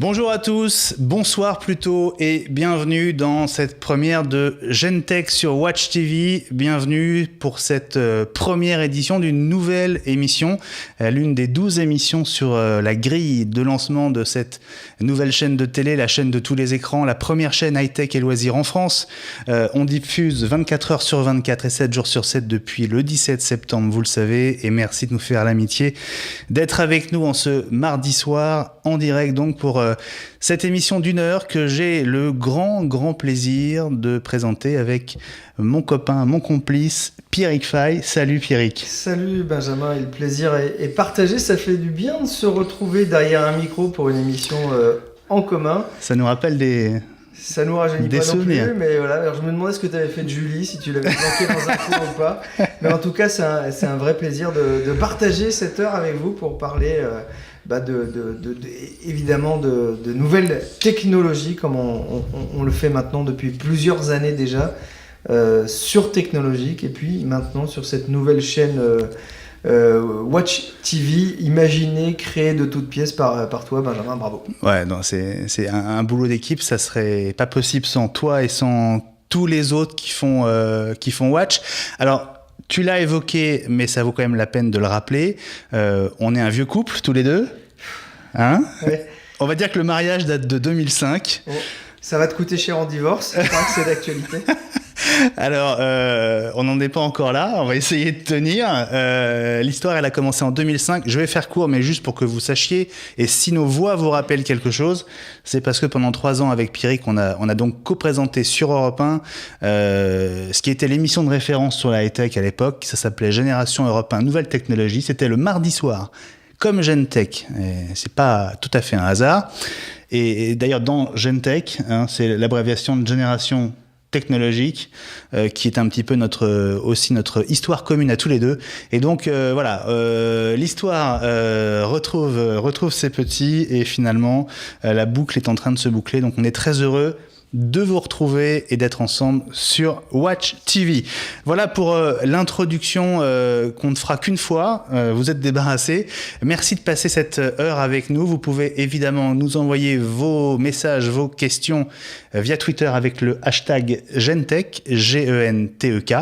Bonjour à tous, bonsoir plutôt et bienvenue dans cette première de Gentech sur Watch TV. Bienvenue pour cette première édition d'une nouvelle émission, l'une des 12 émissions sur la grille de lancement de cette nouvelle chaîne de télé, la chaîne de tous les écrans, la première chaîne high-tech et loisirs en France. On diffuse 24 heures sur 24 et 7 jours sur 7 depuis le 17 septembre, vous le savez, et merci de nous faire l'amitié d'être avec nous en ce mardi soir, en direct donc pour cette émission d'une heure que j'ai le grand plaisir de présenter avec mon copain, mon complice, Pierrick Fay. Salut Pierrick. Salut Benjamin, et le plaisir est partagé. Ça fait du bien de se retrouver derrière un micro pour une émission en commun. Ça nous rappelle Ça nous rajeunit pas souvenirs. Non plus, mais voilà. Alors je me demandais ce que tu avais fait de Julie, si tu l'avais planqué dans un coin ou pas. Mais en tout cas, c'est un vrai plaisir de partager cette heure avec vous pour parler évidemment de nouvelles technologies, comme on le fait maintenant depuis plusieurs années déjà, sur Technologique, et puis maintenant sur cette nouvelle chaîne Watch TV, imaginée, créée de toutes pièces par toi, Benjamin, bravo. Ouais, non, c'est un boulot d'équipe, ça serait pas possible sans toi et sans tous les autres qui font Watch. Alors, tu l'as évoqué, mais ça vaut quand même la peine de le rappeler. On est un vieux couple, tous les deux. Hein ? Ouais. On va dire que le mariage date de 2005. Oh, ça va te coûter cher en divorce, je crois que c'est d'actualité. Alors, on n'en est pas encore là, on va essayer de tenir. L'histoire, elle a commencé en 2005. Je vais faire court, mais juste pour que vous sachiez, et si nos voix vous rappellent quelque chose, c'est parce que pendant 3 ans avec Pierrick, on a donc co-présenté sur Europe 1 ce qui était l'émission de référence sur la high-tech à l'époque. Ça s'appelait Génération Europe 1 Nouvelle Technologie. C'était le mardi soir, comme Gentech. C'est pas tout à fait un hasard. Et d'ailleurs, dans Gentech, c'est l'abréviation de Génération Technologique, qui est un petit peu aussi notre histoire commune à tous les deux. Et donc voilà, l'histoire retrouve ses petits, et finalement la boucle est en train de se boucler. Donc on est très heureux de vous retrouver et d'être ensemble sur Watch TV. Voilà pour l'introduction qu'on ne fera qu'une fois. Vous êtes débarrassés. Merci de passer cette heure avec nous. Vous pouvez évidemment nous envoyer vos messages, vos questions via Twitter avec le hashtag Gentech, G-E-N-T-E-K.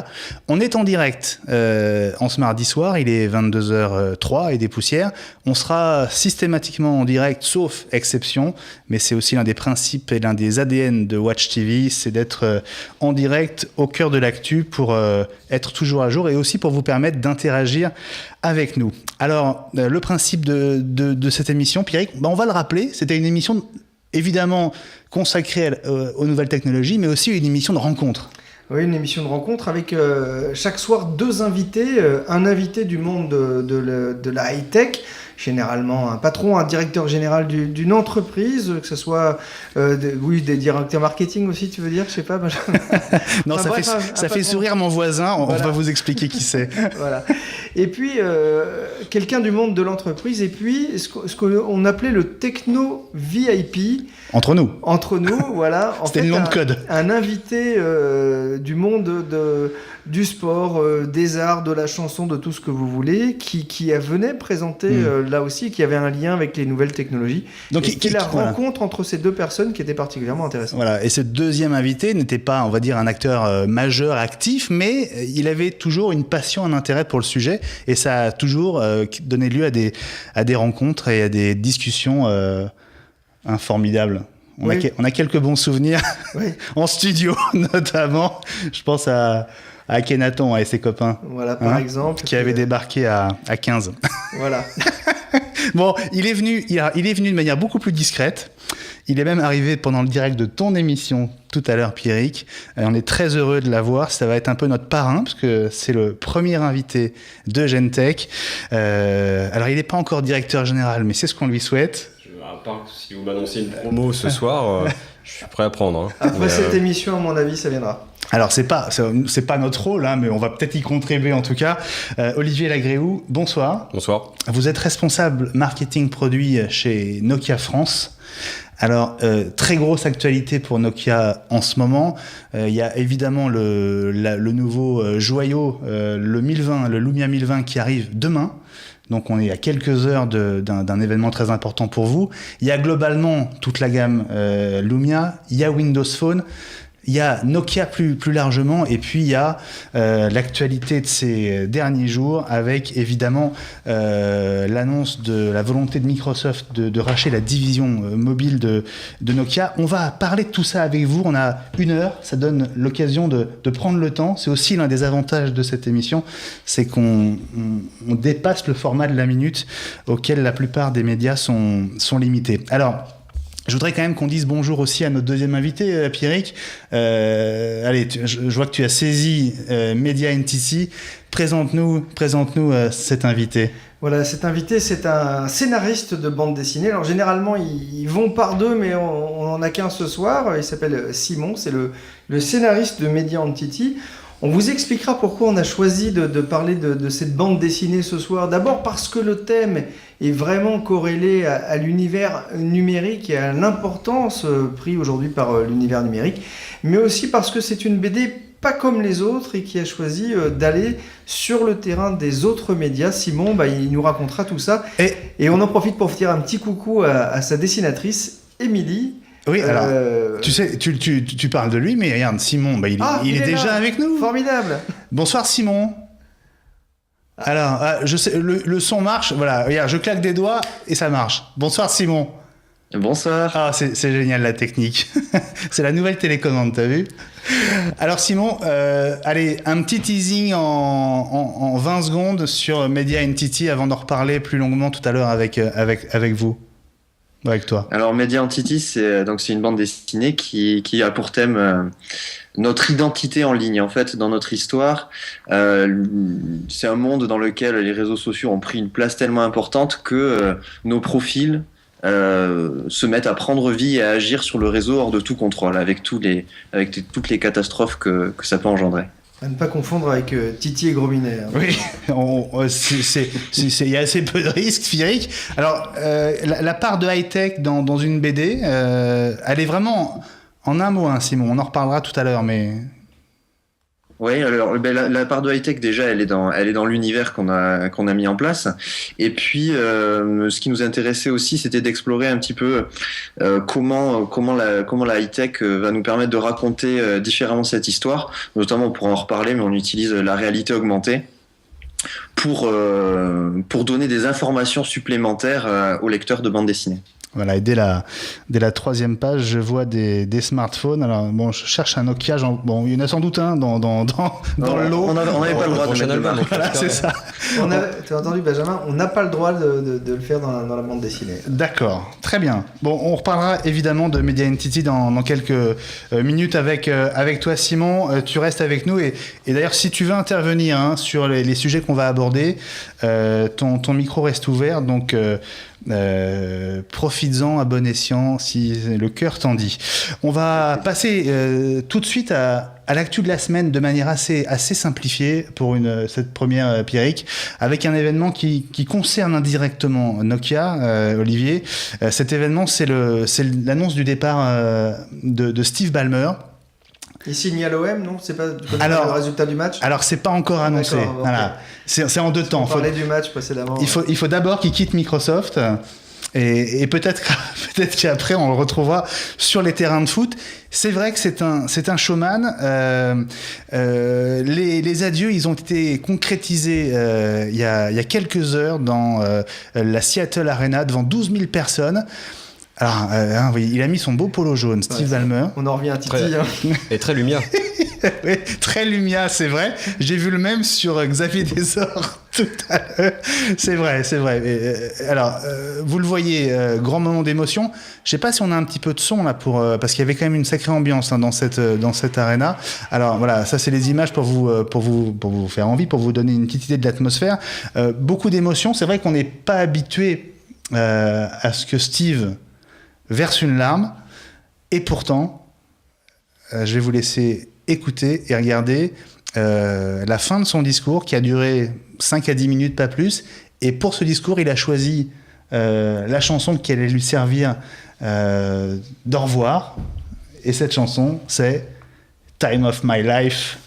On est en direct en ce mardi soir. Il est 22h03 et des poussières. On sera systématiquement en direct, sauf exception, mais c'est aussi l'un des principes et l'un des ADN de Watch TV, c'est d'être en direct au cœur de l'actu pour être toujours à jour et aussi pour vous permettre d'interagir avec nous. Alors, le principe de cette émission, Pierrick, on va le rappeler, c'était une émission évidemment consacrée aux nouvelles technologies, mais aussi une émission de rencontre. Oui, une émission de rencontre avec chaque soir 2 invités, un invité du monde de la high-tech, généralement un patron, un directeur général d'une entreprise, que ce soit des directeurs marketing aussi, tu veux dire, je sais pas. Non, enfin, ça fait sourire mon voisin, on va vous expliquer qui c'est. Voilà. Et puis, quelqu'un du monde de l'entreprise, et puis ce qu'on appelait le techno VIP. Entre nous, voilà. C'était le nom de code. Un invité du monde du sport, des arts, de la chanson, de tout ce que vous voulez, qui venait présenter là aussi, qui avait un lien avec les nouvelles technologies. Donc, c'était la rencontre entre ces 2 personnes qui était particulièrement intéressante. Voilà. Et ce deuxième invité n'était pas, on va dire, un acteur majeur, actif, mais il avait toujours une passion, un intérêt pour le sujet, et ça a toujours donné lieu à des rencontres et à des discussions formidables. On a quelques bons souvenirs en studio, notamment. Je pense à Akhenaton et ses copains. Voilà, par exemple. Qui avaient débarqué à 15. Voilà. Bon, il est venu de manière beaucoup plus discrète. Il est même arrivé pendant le direct de ton émission tout à l'heure, Pierrick. On est très heureux de l'avoir. Ça va être un peu notre parrain, parce que c'est le premier invité de Gentech. Alors, il n'est pas encore directeur général, mais c'est ce qu'on lui souhaite. À part si vous m'annoncez une promo ce soir, je suis prêt à prendre. Après cette émission, à mon avis, ça viendra. Alors, c'est pas notre rôle, mais on va peut-être y contribuer en tout cas. Olivier Lagréou, bonsoir. Bonsoir. Vous êtes responsable marketing produit chez Nokia France. Alors, très grosse actualité pour Nokia en ce moment. Il y a évidemment le nouveau joyau, le 1020, le Lumia 1020 qui arrive demain. Donc on est à quelques heures d'un événement très important pour vous. Il y a globalement toute la gamme Lumia, il y a Windows Phone, il y a Nokia plus largement, et puis il y a l'actualité de ces derniers jours avec évidemment l'annonce de la volonté de Microsoft de racheter la division mobile de Nokia. On va parler de tout ça avec vous. On a 1 heure, ça donne l'occasion de prendre le temps. C'est aussi l'un des avantages de cette émission, c'est qu'on dépasse le format de la minute auquel la plupart des médias sont limités. Alors, je voudrais quand même qu'on dise bonjour aussi à notre deuxième invité, Pierrick. Allez, je vois que tu as saisi Media NTT. Présente-nous cet invité. Voilà, cet invité, c'est un scénariste de bande dessinée. Alors généralement, ils vont par deux, mais on n'en a qu'un ce soir. Il s'appelle Simon, c'est le scénariste de Media NTT. On vous expliquera pourquoi on a choisi de parler de cette bande dessinée ce soir. D'abord parce que le thème est vraiment corrélé à l'univers numérique et à l'importance prise aujourd'hui par l'univers numérique, mais aussi parce que c'est une BD pas comme les autres et qui a choisi d'aller sur le terrain des autres médias. Simon, il nous racontera tout ça. Et on en profite pour dire un petit coucou à sa dessinatrice, Émilie. Oui, alors, tu sais, tu parles de lui, mais regarde, Simon, il est déjà avec nous. Formidable. Bonsoir Simon. Alors, je sais, le son marche, voilà, regarde, je claque des doigts et ça marche. Bonsoir Simon. Bonsoir. Ah, c'est génial la technique. C'est la nouvelle télécommande, t'as vu? Alors Simon, allez, un petit teasing en 20 secondes sur Media NTT avant d'en reparler plus longuement tout à l'heure avec vous. Avec toi. Alors Media NTT, c'est une bande dessinée qui a pour thème notre identité en ligne. En fait, dans notre histoire, c'est un monde dans lequel les réseaux sociaux ont pris une place tellement importante que nos profils se mettent à prendre vie et à agir sur le réseau hors de tout contrôle, avec toutes les catastrophes que ça peut engendrer. À ne pas confondre avec Titi et Gros Minet. Oui, il y a assez peu de risques, Pierrick. Alors, la part de high-tech dans une BD, elle est vraiment en un mot, hein, Simon. On en reparlera tout à l'heure, mais... Oui, alors la part de high-tech déjà, elle est dans l'univers qu'on a mis en place. Et puis, ce qui nous intéressait aussi, c'était d'explorer un petit peu comment la high-tech va nous permettre de raconter différemment cette histoire. Notamment, on pourra en reparler, mais on utilise la réalité augmentée pour donner des informations supplémentaires aux lecteurs de bande dessinée. Voilà, et dès la 3e page, je vois des smartphones. Alors, bon, je cherche un Nokia. Bon, il y en a sans doute un dans le lot. On n'avait pas le droit de mettre le marque. Voilà, c'est ça. Tu as entendu, Benjamin, on n'a pas le droit de le faire dans la bande dessinée. D'accord, très bien. Bon, on reparlera évidemment de Media NTT dans quelques minutes avec toi, Simon. Tu restes avec nous. Et d'ailleurs, si tu veux intervenir sur les sujets qu'on va aborder, ton micro reste ouvert. Donc... profites-en à bon escient si le cœur t'en dit. On va passer tout de suite à l'actu de la semaine de manière assez simplifiée pour cette première Pierrick, avec un événement qui concerne indirectement Nokia, Olivier. Cet événement, c'est l'annonce du départ de Steve Ballmer. Il signe à l'OM, non? C'est pas le résultat du match? Alors, c'est pas encore annoncé. Okay. Voilà. C'est en deux temps. On parlait du match précédemment. Il faut d'abord qu'il quitte Microsoft et peut-être qu'après, on le retrouvera sur les terrains de foot. C'est vrai que c'est un showman. Les adieux, ils ont été concrétisés il y a quelques heures dans la Seattle Arena devant 12 000 personnes. Alors, oui, il a mis son beau polo jaune, Steve Ballmer. On en revient à Titi. Et très Lumia. Oui, très Lumia, c'est vrai. J'ai vu le même sur Xavier Desor tout à l'heure. C'est vrai. Alors, vous le voyez, grand moment d'émotion. Je sais pas si on a un petit peu de son là parce qu'il y avait quand même une sacrée ambiance dans cette arena. Alors voilà, ça c'est les images pour vous faire envie, pour vous donner une petite idée de l'atmosphère. Beaucoup d'émotions. C'est vrai qu'on n'est pas habitué à ce que Steve verse une larme, et pourtant, je vais vous laisser écouter et regarder la fin de son discours qui a duré 5 à 10 minutes, pas plus, et pour ce discours, il a choisi la chanson qui allait lui servir d'au revoir, et cette chanson, c'est Time of My Life,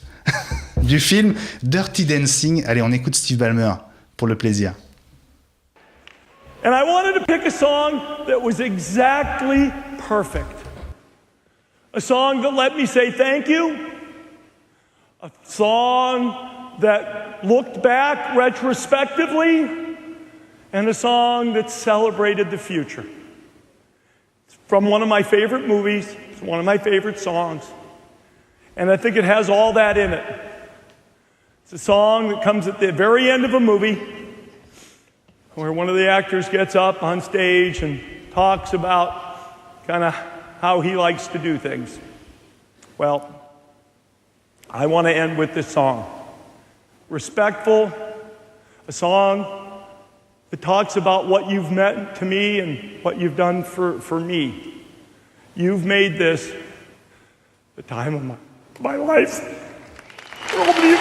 du film Dirty Dancing. Allez, on écoute Steve Ballmer pour le plaisir. And I wanted to pick a song that was exactly perfect. A song that let me say thank you. A song that looked back retrospectively. And a song that celebrated the future. It's from one of my favorite movies. It's one of my favorite songs. And I think it has all that in it. It's a song that comes at the very end of a movie where one of the actors gets up on stage and talks about kind of how he likes to do things. Well, I want to end with this song. Respectful, a song that talks about what you've meant to me and what you've done for me. You've made this the time of my life. Over to you.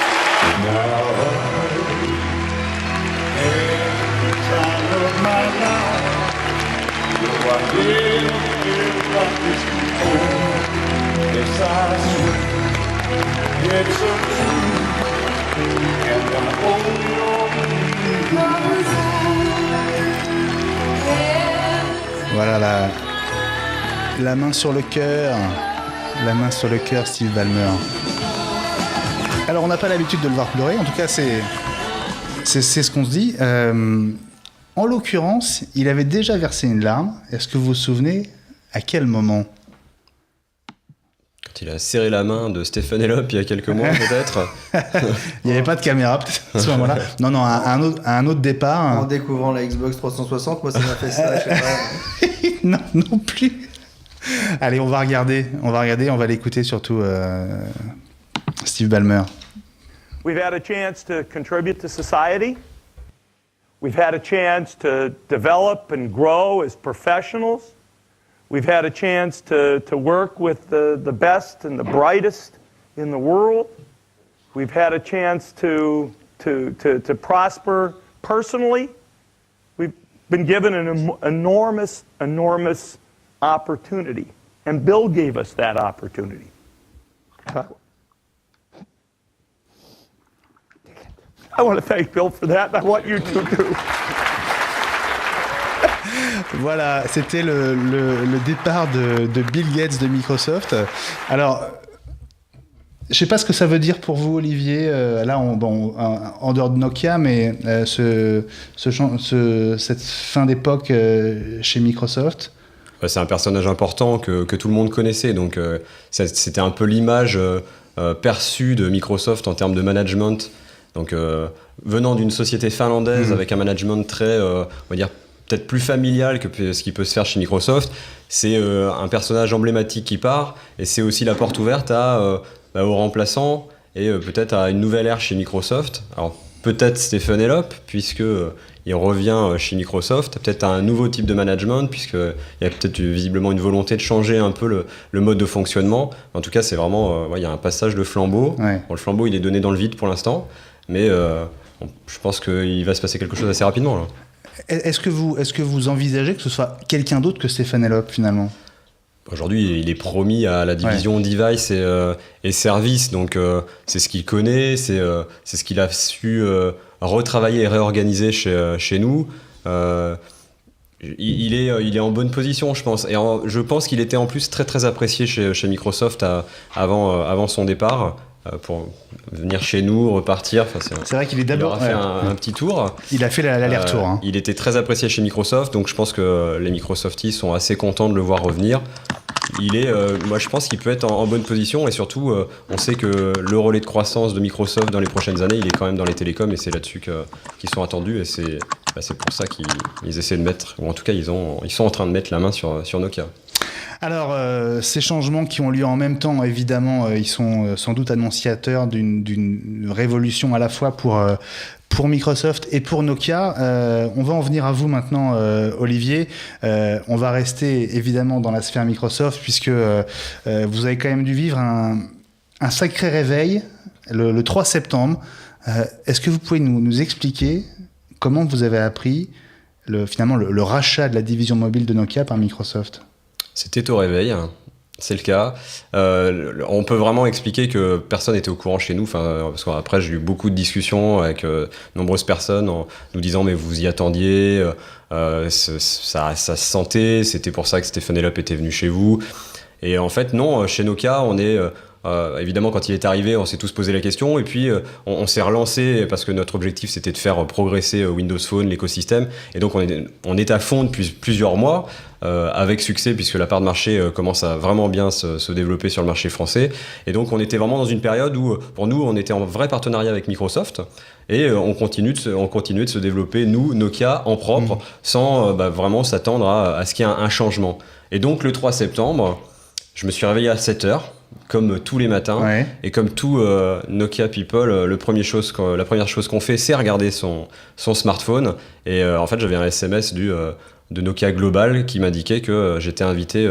Voilà la main sur le cœur, Steve Ballmer. Alors on n'a pas l'habitude de le voir pleurer, en tout cas c'est ce qu'on se dit. En l'occurrence, il avait déjà versé une larme. Est-ce que vous vous souvenez à quel moment ? Quand il a serré la main de Stephen Elop il y a quelques mois peut-être. Il n'y avait pas de caméra peut-être à ce moment-là. Non, à un autre départ. En découvrant la Xbox 360, moi ça m'a fait ça, je sais pas. non plus. Allez, on va regarder, on va l'écouter surtout Steve Ballmer. We've had a chance to contribute to society. We've had a chance to develop and grow as professionals. We've had a chance to work with the best and the brightest in the world. We've had a chance to prosper personally. We've been given an enormous opportunity. And Bill gave us that opportunity. I want to thank Bill for that, and I want you to too. Voilà, c'était le départ de Bill Gates de Microsoft. Alors, je ne sais pas ce que ça veut dire pour vous, Olivier, là, en dehors de Nokia, mais cette fin d'époque chez Microsoft. C'est un personnage important que tout le monde connaissait, donc c'était un peu l'image perçue de Microsoft en termes de management. Donc, venant d'une société finlandaise avec un management très, on va dire, peut-être plus familial que ce qui peut se faire chez Microsoft, c'est un personnage emblématique qui part, et c'est aussi la porte ouverte aux remplaçants et peut-être à une nouvelle ère chez Microsoft. Alors, peut-être Stephen Elop, puisqu'il revient chez Microsoft, peut-être à un nouveau type de management, puisqu'il y a peut-être visiblement une volonté de changer un peu le mode de fonctionnement. En tout cas, c'est vraiment, il y a un passage de flambeau. Ouais. Bon, le flambeau, il est donné dans le vide pour l'instant, mais je pense qu'il va se passer quelque chose assez rapidement, là. Est-ce que vous envisagez que ce soit quelqu'un d'autre que Stephen Elop, finalement ? Aujourd'hui, il est promis à la division Device et Service, donc c'est ce qu'il connaît, c'est ce qu'il a su retravailler et réorganiser chez nous. Il est en bonne position, je pense. Et je pense qu'il était en plus très très apprécié chez Microsoft avant son départ. Pour venir chez nous, repartir. C'est vrai qu'il est d'abord... Il aura fait un petit tour. Il a fait l'aller-retour. Il était très apprécié chez Microsoft, donc je pense que les Microsofties sont assez contents de le voir revenir. Moi je pense qu'il peut être en bonne position, et surtout on sait que le relais de croissance de Microsoft dans les prochaines années, il est quand même dans les télécoms, et c'est là-dessus qu'ils sont attendus, et c'est pour ça qu'ils essaient de mettre, ou en tout cas ils sont en train de mettre la main sur Nokia. Alors, ces changements qui ont lieu en même temps, évidemment, ils sont sans doute annonciateurs d'une révolution à la fois pour Microsoft et pour Nokia. On va en venir à vous maintenant, Olivier. On va rester évidemment dans la sphère Microsoft, puisque vous avez quand même dû vivre un sacré réveil le 3 septembre. Est-ce que vous pouvez nous expliquer comment vous avez appris finalement le rachat de la division mobile de Nokia par Microsoft ? C'était au réveil. C'est le cas. On peut vraiment expliquer que personne n'était au courant chez nous. Parce qu'après, j'ai eu beaucoup de discussions avec nombreuses personnes en nous disant mais vous y attendiez, ça se sentait, c'était pour ça que Stephen Elop était venu chez vous. Et en fait, non, chez Nokia, on est... évidemment, quand il est arrivé, on s'est tous posé la question et puis on s'est relancé parce que notre objectif c'était de faire progresser Windows Phone, l'écosystème. Et donc on est à fond depuis plusieurs mois avec succès puisque la part de marché commence à vraiment bien se développer sur le marché français. Et donc on était vraiment dans une période où pour nous on était en vrai partenariat avec Microsoft et on continuait de se développer, nous, Nokia, en propre, sans vraiment s'attendre à ce qu'il y ait un changement. Et donc le 3 septembre, je me suis réveillé à 7h. Comme tous les matins, et comme tout Nokia People, la première chose qu'on fait, c'est regarder son smartphone. Et en fait, j'avais un SMS de Nokia Global qui m'indiquait que j'étais invité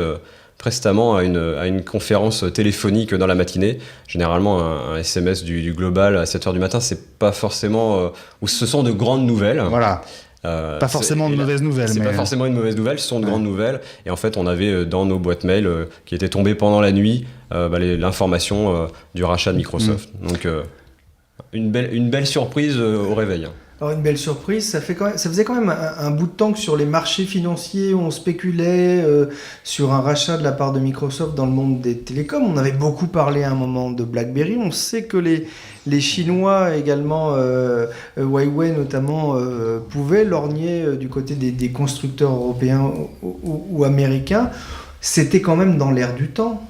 prestamment à une conférence téléphonique dans la matinée. Généralement, un SMS du Global à 7h du matin, c'est pas forcément... ou ce sont de grandes nouvelles. Voilà. Pas forcément de mauvaises nouvelles. C'est pas forcément une mauvaise nouvelle, ce sont de grandes nouvelles. Et en fait, on avait dans nos boîtes mail qui étaient tombées pendant la nuit l'information du rachat de Microsoft. Donc, une belle surprise au réveil. Alors une belle surprise, ça faisait quand même un bout de temps que sur les marchés financiers, on spéculait sur un rachat de la part de Microsoft dans le monde des télécoms. On avait beaucoup parlé à un moment de BlackBerry. On sait que les Chinois également, Huawei notamment, pouvaient lorgner du côté des constructeurs européens ou américains. C'était quand même dans l'air du temps.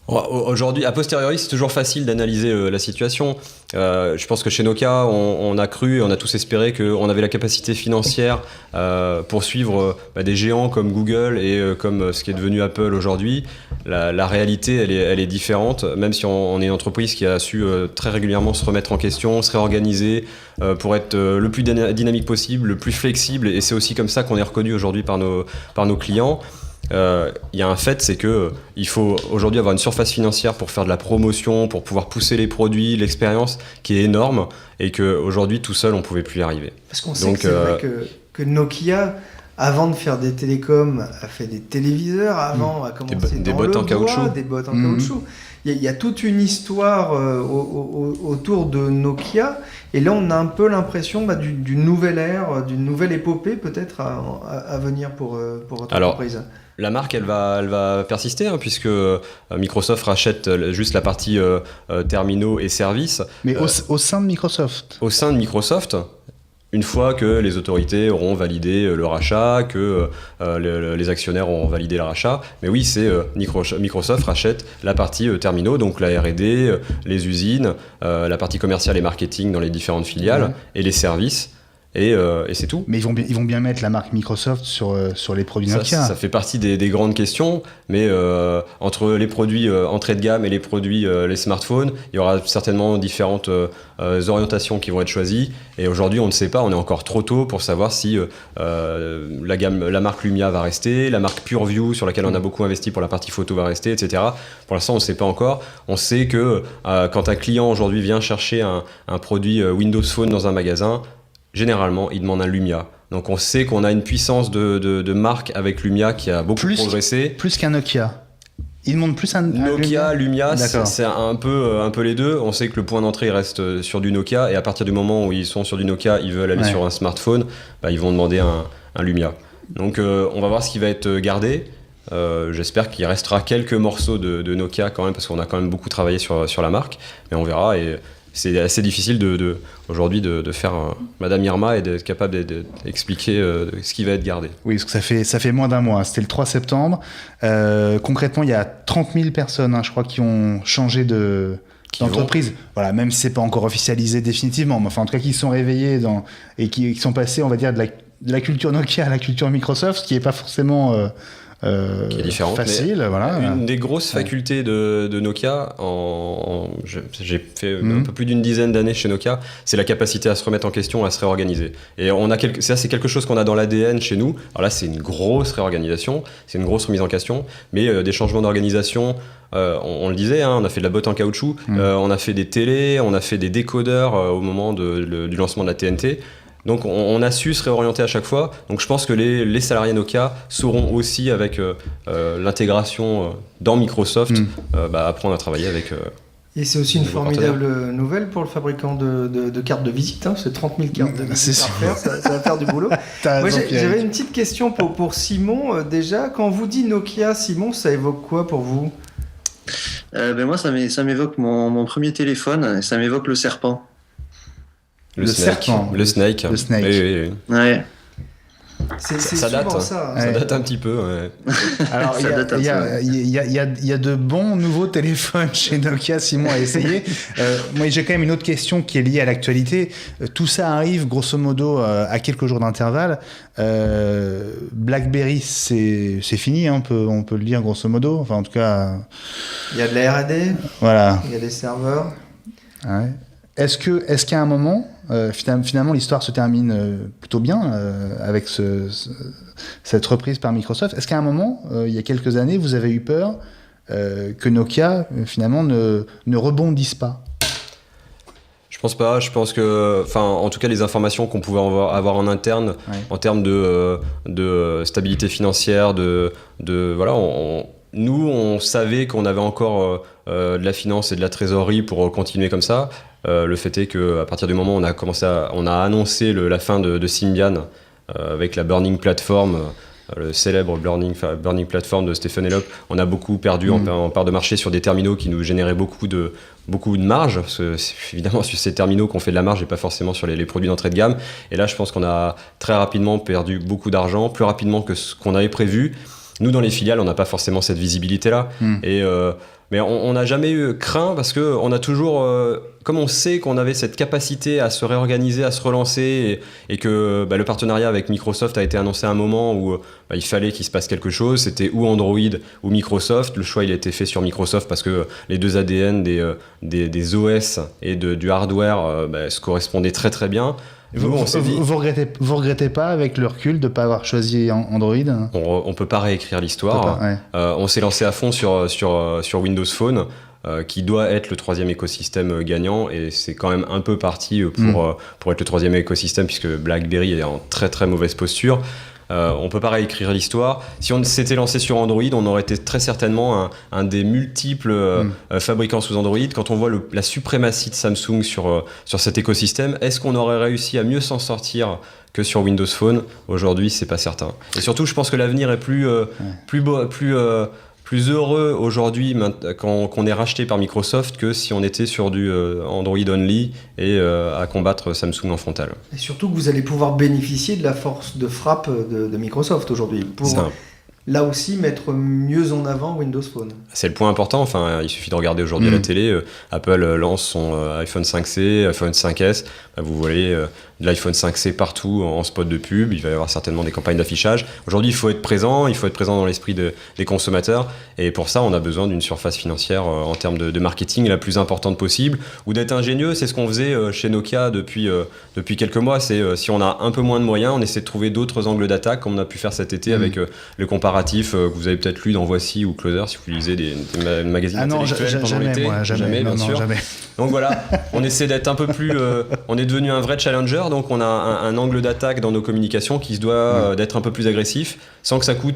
Aujourd'hui, a posteriori, c'est toujours facile d'analyser la situation. Je pense que chez Nokia, on a cru et on a tous espéré qu'on avait la capacité financière pour suivre des géants comme Google et comme ce qui est devenu Apple aujourd'hui. La réalité, elle est différente, même si on est une entreprise qui a su très régulièrement se remettre en question, se réorganiser pour être le plus dynamique possible, le plus flexible. Et c'est aussi comme ça qu'on est reconnu aujourd'hui par nos clients. Il y a un fait, c'est que il faut aujourd'hui avoir une surface financière pour faire de la promotion, pour pouvoir pousser les produits, l'expérience qui est énorme et qu'aujourd'hui tout seul on pouvait plus y arriver. Parce qu'on sait que c'est vrai que Nokia, avant de faire des télécoms, a fait des téléviseurs, avant a commencé des dans bottes le en bois, caoutchouc. des bottes en caoutchouc. Il y a toute une histoire autour de Nokia, et là on a un peu l'impression d'une nouvelle ère, d'une nouvelle épopée peut-être à venir pour votre entreprise. La marque, elle va persister, puisque Microsoft rachète juste la partie terminaux et services. Mais au sein de Microsoft. Au sein de Microsoft, une fois que les autorités auront validé le rachat, que les actionnaires auront validé le rachat. Mais oui, c'est Microsoft rachète la partie terminaux, donc la R&D, les usines, la partie commerciale et marketing dans les différentes filiales, et les services. Et c'est tout. Mais ils vont bien mettre la marque Microsoft sur les produits Nokia. Ça fait partie des grandes questions, mais entre les produits entrée de gamme et les produits les smartphones, il y aura certainement différentes orientations qui vont être choisies. Et aujourd'hui, on ne sait pas, on est encore trop tôt pour savoir si la marque Lumia va rester, la marque PureView sur laquelle on a beaucoup investi pour la partie photo va rester, etc. Pour l'instant, on ne sait pas encore. On sait que quand un client aujourd'hui vient chercher un produit Windows Phone dans un magasin, généralement, il demande un Lumia. Donc on sait qu'on a une puissance de marque avec Lumia qui a beaucoup progressé. Plus qu'un Nokia. Il demande plus un Nokia, Lumia, c'est un peu les deux. On sait que le point d'entrée reste sur du Nokia, et à partir du moment où ils sont sur du Nokia, ils veulent aller sur un smartphone, ils vont demander un Lumia. Donc on va voir ce qui va être gardé. J'espère qu'il restera quelques morceaux de Nokia quand même, parce qu'on a quand même beaucoup travaillé sur la marque, mais on verra. Et c'est assez difficile aujourd'hui de faire Madame Irma et d'être capable d'expliquer ce qui va être gardé. Oui, parce que ça fait moins d'un mois. C'était le 3 septembre. Concrètement, il y a 30 000 personnes, je crois, qui ont changé d'entreprise. Voilà, même si c'est pas encore officialisé définitivement, mais enfin, en tout cas, qui sont réveillés et qui sont passés, on va dire, de la culture Nokia à la culture Microsoft, ce qui est pas forcément qui est différente, facile, voilà. Une des grosses facultés de Nokia, j'ai fait un peu plus d'une dizaine d'années chez Nokia, c'est la capacité à se remettre en question, à se réorganiser. Et ça, c'est quelque chose qu'on a dans l'ADN chez nous. Alors là, c'est une grosse réorganisation, c'est une grosse remise en question, mais des changements d'organisation. On le disait, on a fait de la botte en caoutchouc, on a fait des télés, on a fait des décodeurs au moment du lancement de la TNT. Donc on a su se réorienter à chaque fois. Donc je pense que les salariés Nokia sauront aussi avec l'intégration dans Microsoft apprendre à travailler avec. Et c'est aussi une nouveau formidable nouvelle pour le fabricant de cartes de visite. C'est 30 000 cartes de visite à refaire, ça va faire du boulot. Moi, j'avais une petite question pour Simon. Déjà, quand on vous dit Nokia, Simon, ça évoque quoi pour vous ? Moi, ça m'évoque mon premier téléphone, et ça m'évoque le serpent. Le serpent. Le snake. Le snake. Oui. Ouais. Ça date. Ça date un petit peu. Ouais. Alors, il y a de bons nouveaux téléphones chez Nokia, Simon a essayé. Moi, j'ai quand même une autre question qui est liée à l'actualité. Tout ça arrive, grosso modo, à quelques jours d'intervalle. BlackBerry, c'est fini, hein, on peut le dire, grosso modo. Enfin, en tout cas... Il y a de la R&D, voilà. Il y a des serveurs. Ouais. Est-ce qu'il y a un moment, finalement l'histoire se termine plutôt bien avec cette reprise par Microsoft. Est-ce qu'à un moment, il y a quelques années, vous avez eu peur que Nokia finalement ne rebondisse pas ? Je pense pas. Je pense que, en tout cas, les informations qu'on pouvait avoir en interne, en termes de stabilité financière, voilà, nous, on savait qu'on avait encore de la finance et de la trésorerie pour continuer comme ça. Le fait est qu'à partir du moment où on a annoncé la fin de Symbian avec la Burning Platform, le célèbre Burning Platform de Stephen Elop, on a beaucoup perdu en part de marché sur des terminaux qui nous généraient beaucoup de marge, parce que c'est évidemment sur ces terminaux qu'on fait de la marge et pas forcément sur les produits d'entrée de gamme. Et là, je pense qu'on a très rapidement perdu beaucoup d'argent, plus rapidement que ce qu'on avait prévu. Nous, dans les filiales, on n'a pas forcément cette visibilité-là. Mais on n'a jamais eu craint parce qu'on a toujours, comme on sait qu'on avait cette capacité à se réorganiser, à se relancer et que le partenariat avec Microsoft a été annoncé à un moment où il fallait qu'il se passe quelque chose. C'était ou Android ou Microsoft. Le choix, il a été fait sur Microsoft parce que les deux ADN des OS et du hardware se correspondaient très très bien. Vous regrettez pas avec le recul de ne pas avoir choisi Android ? On peut pas réécrire l'histoire. On s'est lancé à fond sur Windows Phone, qui doit être le troisième écosystème gagnant, et c'est quand même un peu parti pour être le troisième écosystème puisque BlackBerry est en très très mauvaise posture. On peut pas réécrire l'histoire. Si on s'était lancé sur Android, on aurait été très certainement un des multiples fabricants sous Android. Quand on voit la suprématie de Samsung sur cet écosystème, est-ce qu'on aurait réussi à mieux s'en sortir que sur Windows Phone ? Aujourd'hui, c'est pas certain. Et surtout, je pense que l'avenir est plus heureux aujourd'hui qu'on est racheté par Microsoft que si on était sur du Android only et à combattre Samsung en frontal. Et surtout que vous allez pouvoir bénéficier de la force de frappe de Microsoft aujourd'hui pour là aussi mettre mieux en avant Windows Phone. C'est le point important. Il suffit de regarder aujourd'hui à la télé. Apple lance son iPhone 5C, iPhone 5S. Vous voyez de l'iPhone 5C partout en spot de pub. Il va y avoir certainement des campagnes d'affichage. Aujourd'hui, il faut être présent dans l'esprit des consommateurs. Et pour ça, on a besoin d'une surface financière en termes de marketing la plus importante possible, ou d'être ingénieux. C'est ce qu'on faisait chez Nokia depuis quelques mois. C'est si on a un peu moins de moyens, on essaie de trouver d'autres angles d'attaque, comme on a pu faire cet été avec le comparatif que vous avez peut-être lu dans Voici ou Closer, si vous lisez des magazines intellectuels pendant l'été. Jamais, bien sûr. Jamais. Donc voilà, on essaie d'être un peu plus... on est devenu un vrai challenger, donc on a un angle d'attaque dans nos communications qui se doit d'être un peu plus agressif, sans que ça coûte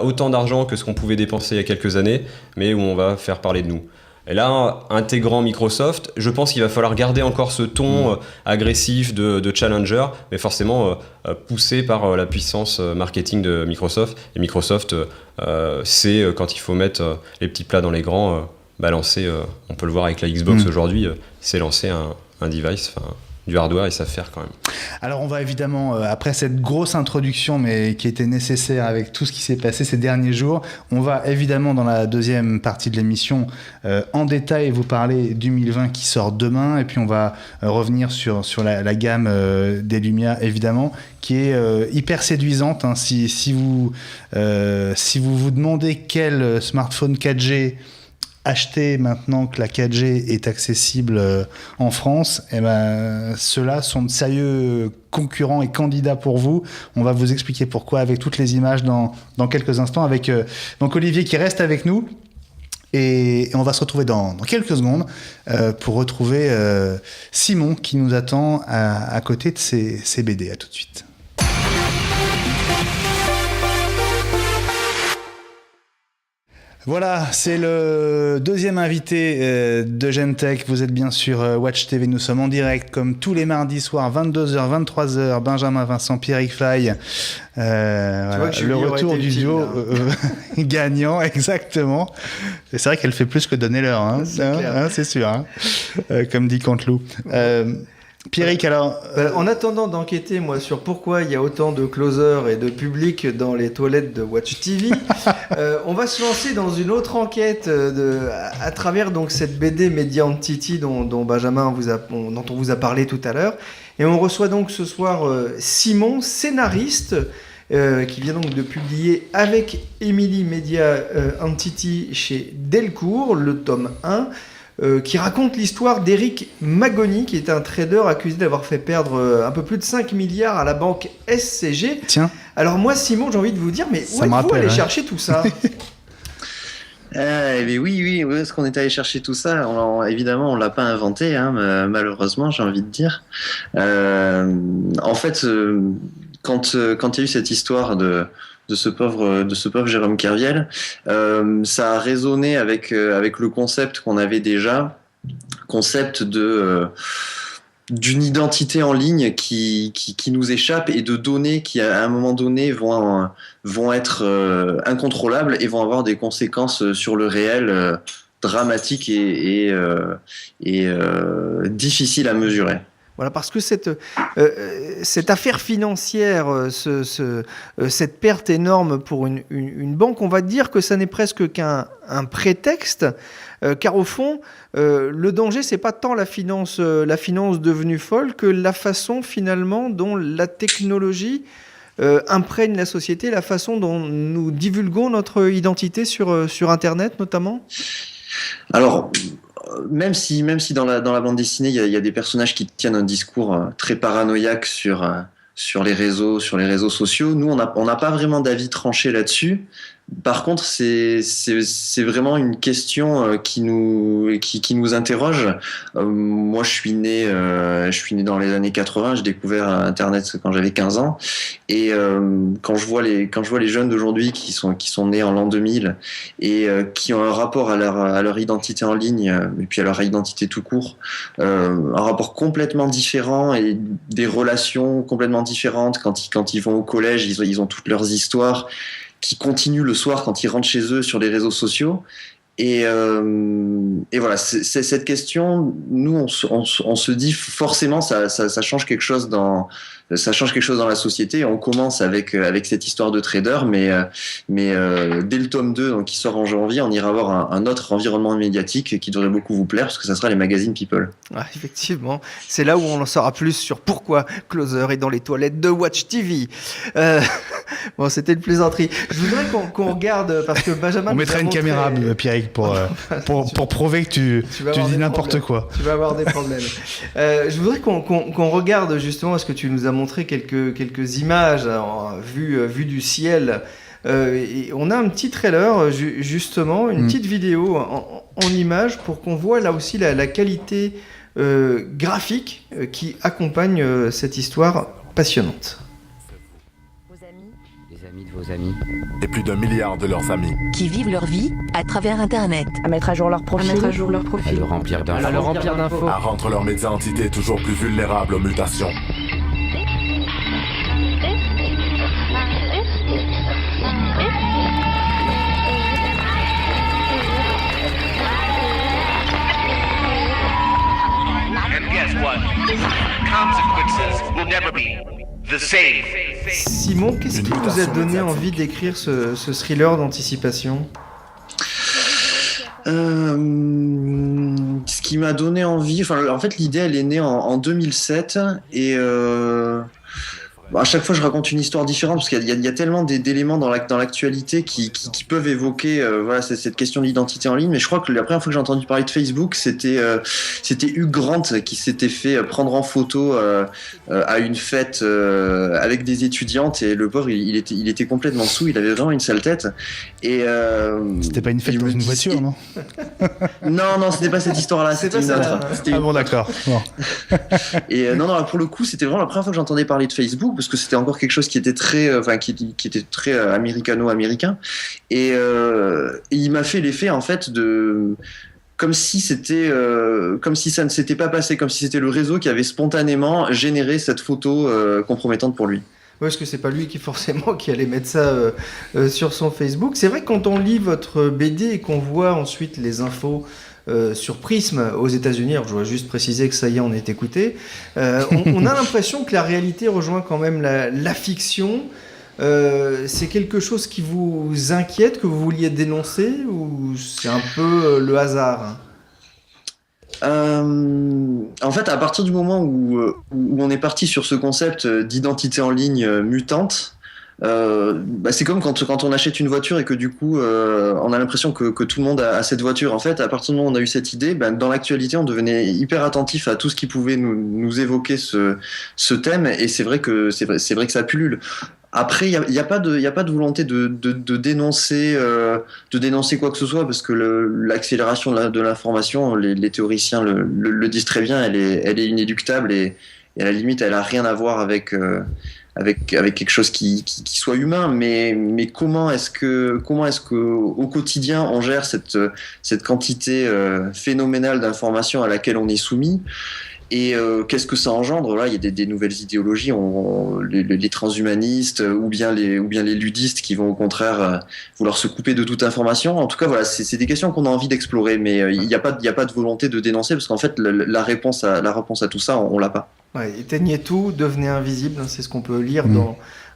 autant d'argent que ce qu'on pouvait dépenser il y a quelques années, mais où on va faire parler de nous. Et là, intégrant Microsoft, je pense qu'il va falloir garder encore ce ton agressif de challenger, mais forcément poussé par la puissance marketing de Microsoft. Et Microsoft, c'est quand il faut mettre les petits plats dans les grands, balancer, on peut le voir avec la Xbox aujourd'hui, c'est lancer un device, du hardware, ils savent faire quand même. Alors on va évidemment, après cette grosse introduction, mais qui était nécessaire avec tout ce qui s'est passé ces derniers jours, on va évidemment dans la deuxième partie de l'émission en détail vous parler du 1020 qui sort demain, et puis on va revenir sur la gamme des Lumia évidemment, qui est hyper séduisante. Si vous vous demandez quel smartphone 4G acheter maintenant que la 4G est accessible en France, ceux-là sont de sérieux concurrents et candidats pour vous. On va vous expliquer pourquoi avec toutes les images dans quelques instants avec donc Olivier qui reste avec nous. Et on va se retrouver dans quelques secondes pour retrouver Simon qui nous attend à côté de ses BD. À tout de suite. Voilà, c'est le deuxième invité de Gentech. Vous êtes bien sûr Watch TV. Nous sommes en direct comme tous les mardis soirs, 22h, 23h. Benjamin Vincent, Pierrick Fay. Voilà, le retour du duo gagnant, exactement. C'est vrai qu'elle fait plus que donner l'heure, hein, c'est sûr, hein, comme dit Canteloup. Pierrick, alors... en attendant d'enquêter, moi, sur pourquoi il y a autant de closers et de public dans les toilettes de Watch TV, on va se lancer dans une autre enquête à travers donc, cette BD Media Entity dont Benjamin dont on vous a parlé tout à l'heure. Et on reçoit donc ce soir Simon, scénariste, qui vient donc de publier avec Emily Media Entity chez Delcourt, le tome 1, qui raconte l'histoire d'Eric Magoni, qui est un trader accusé d'avoir fait perdre un peu plus de 5 milliards à la banque SCG. Tiens. Alors moi, Simon, j'ai envie de vous dire, mais où êtes-vous allé chercher tout ça? Mais oui, où est-ce qu'on est allé chercher tout ça? Évidemment, on l'a pas inventé, hein, malheureusement, j'ai envie de dire. En fait, quand il y a eu cette histoire de ce pauvre Jérôme Kerviel, ça a résonné avec le concept qu'on avait déjà, concept d'une identité en ligne qui nous échappe et de données qui à un moment donné vont être incontrôlables et vont avoir des conséquences sur le réel dramatiques et difficiles à mesurer. Voilà, parce que cette affaire financière, cette perte énorme pour une banque, on va dire que ça n'est presque qu'un prétexte, car au fond, le danger, c'est pas tant la finance devenue folle que la façon finalement dont la technologie imprègne la société, la façon dont nous divulguons notre identité sur Internet notamment. Alors, même si dans la bande dessinée, il y a des personnages qui tiennent un discours très paranoïaque sur les réseaux sociaux, nous, on n'a pas vraiment d'avis tranché là-dessus. Par contre, c'est vraiment une question qui nous interroge. Moi, je suis né dans les années 80. J'ai découvert Internet quand j'avais 15 ans. Et quand je vois les jeunes d'aujourd'hui qui sont nés en l'an 2000 et qui ont un rapport à leur identité en ligne et puis à leur identité tout court, un rapport complètement différent et des relations complètement différentes quand ils vont au collège, ils ont toutes leurs histoires qui continuent le soir quand ils rentrent chez eux sur les réseaux sociaux. Et voilà, c'est cette question, nous, on se dit forcément, ça change quelque chose dans la société. On commence avec cette histoire de trader, mais dès le tome 2, donc, qui sort en janvier, on ira voir un autre environnement médiatique qui devrait beaucoup vous plaire, parce que ça sera les magazines People. Ah, effectivement, c'est là où on en saura plus sur pourquoi Closer est dans les toilettes de Watch TV. Bon, c'était une plaisanterie. Je voudrais qu'on regarde, parce que Benjamin... On mettra une caméra, Pierrick, pour prouver que tu dis n'importe quoi. Tu vas avoir des problèmes. Je voudrais qu'on regarde justement, parce que tu nous as montré quelques images vues du ciel. Et on a un petit trailer, justement, une petite vidéo en images pour qu'on voit là aussi la qualité graphique qui accompagne cette histoire passionnante. Amis de vos amis. Et plus d'1 milliard de leurs amis. Qui vivent leur vie à travers Internet. À mettre à jour leur profil. À le remplir d'infos. À rendre leur média-entité toujours plus vulnérable aux mutations. And guess what? Consequences will never be the same. Simon, qu'est-ce qui vous a donné envie d'écrire ce thriller d'anticipation ? Ce qui m'a donné envie, en fait l'idée elle est née en 2007 et À chaque fois, je raconte une histoire différente parce qu'il y a tellement d'éléments dans l'actualité qui peuvent évoquer voilà, cette question d'identité en ligne. Mais je crois que la première fois que j'ai entendu parler de Facebook, c'était Hugh Grant qui s'était fait prendre en photo à une fête avec des étudiantes, et le pauvre, il était complètement saoul, il avait vraiment une sale tête. Et c'était pas une fête dans une voiture, non? Non, c'était pas cette histoire-là, c'était une autre. Ah bon, d'accord. Bon. Et non, pour le coup, c'était vraiment la première fois que j'entendais parler de Facebook, parce que c'était encore quelque chose qui était très, qui était très américano-américain. Et il m'a fait l'effet, en fait, comme si ça ne s'était pas passé, comme si c'était le réseau qui avait spontanément généré cette photo compromettante pour lui. Ouais, parce que c'est pas lui qui allait mettre ça sur son Facebook. C'est vrai que quand on lit votre BD et qu'on voit ensuite les infos sur Prism aux États-Unis, alors je dois juste préciser que ça y est, on est écouté, on a l'impression que la réalité rejoint quand même la fiction. C'est quelque chose qui vous inquiète, que vous vouliez dénoncer, ou c'est un peu le hasard? En fait, à partir du moment où on est parti sur ce concept d'identité en ligne mutante, c'est comme quand on achète une voiture et que du coup on a l'impression que tout le monde a cette voiture. En fait, à partir du moment où on a eu cette idée, dans l'actualité on devenait hyper attentif à tout ce qui pouvait nous évoquer ce thème, et c'est vrai que ça pullule. Après, il y a pas de volonté de dénoncer quoi que ce soit, parce que l'accélération de l'information, les théoriciens le disent très bien, elle est inéluctable, et à la limite elle a rien à voir avec quelque chose qui soit humain, mais comment est-ce que au quotidien on gère cette quantité phénoménale d'informations à laquelle on est soumis? Et qu'est-ce que ça engendre? Là, il y a des nouvelles idéologies, les transhumanistes ou bien les ludistes qui vont au contraire vouloir se couper de toute information. En tout cas, voilà, c'est des questions qu'on a envie d'explorer, mais il n'y a pas de volonté de dénoncer, parce qu'en fait, la réponse à tout ça, on l'a pas. Ouais, éteignez tout, devenez invisible, c'est ce qu'on peut lire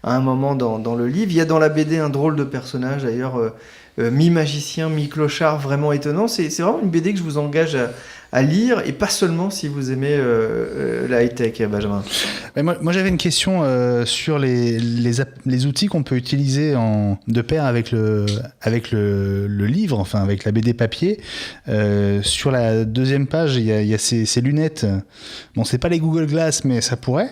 à un moment dans le livre. Il y a dans la BD un drôle de personnage, d'ailleurs, mi-magicien, mi-clochard, vraiment étonnant. C'est vraiment une BD que je vous engage à lire, et pas seulement si vous aimez la high-tech, Benjamin. Mais moi j'avais une question sur les outils qu'on peut utiliser de pair avec le livre, enfin avec la BD papier. Sur la deuxième page, il y a ces lunettes. Bon, c'est pas les Google Glass, mais ça pourrait.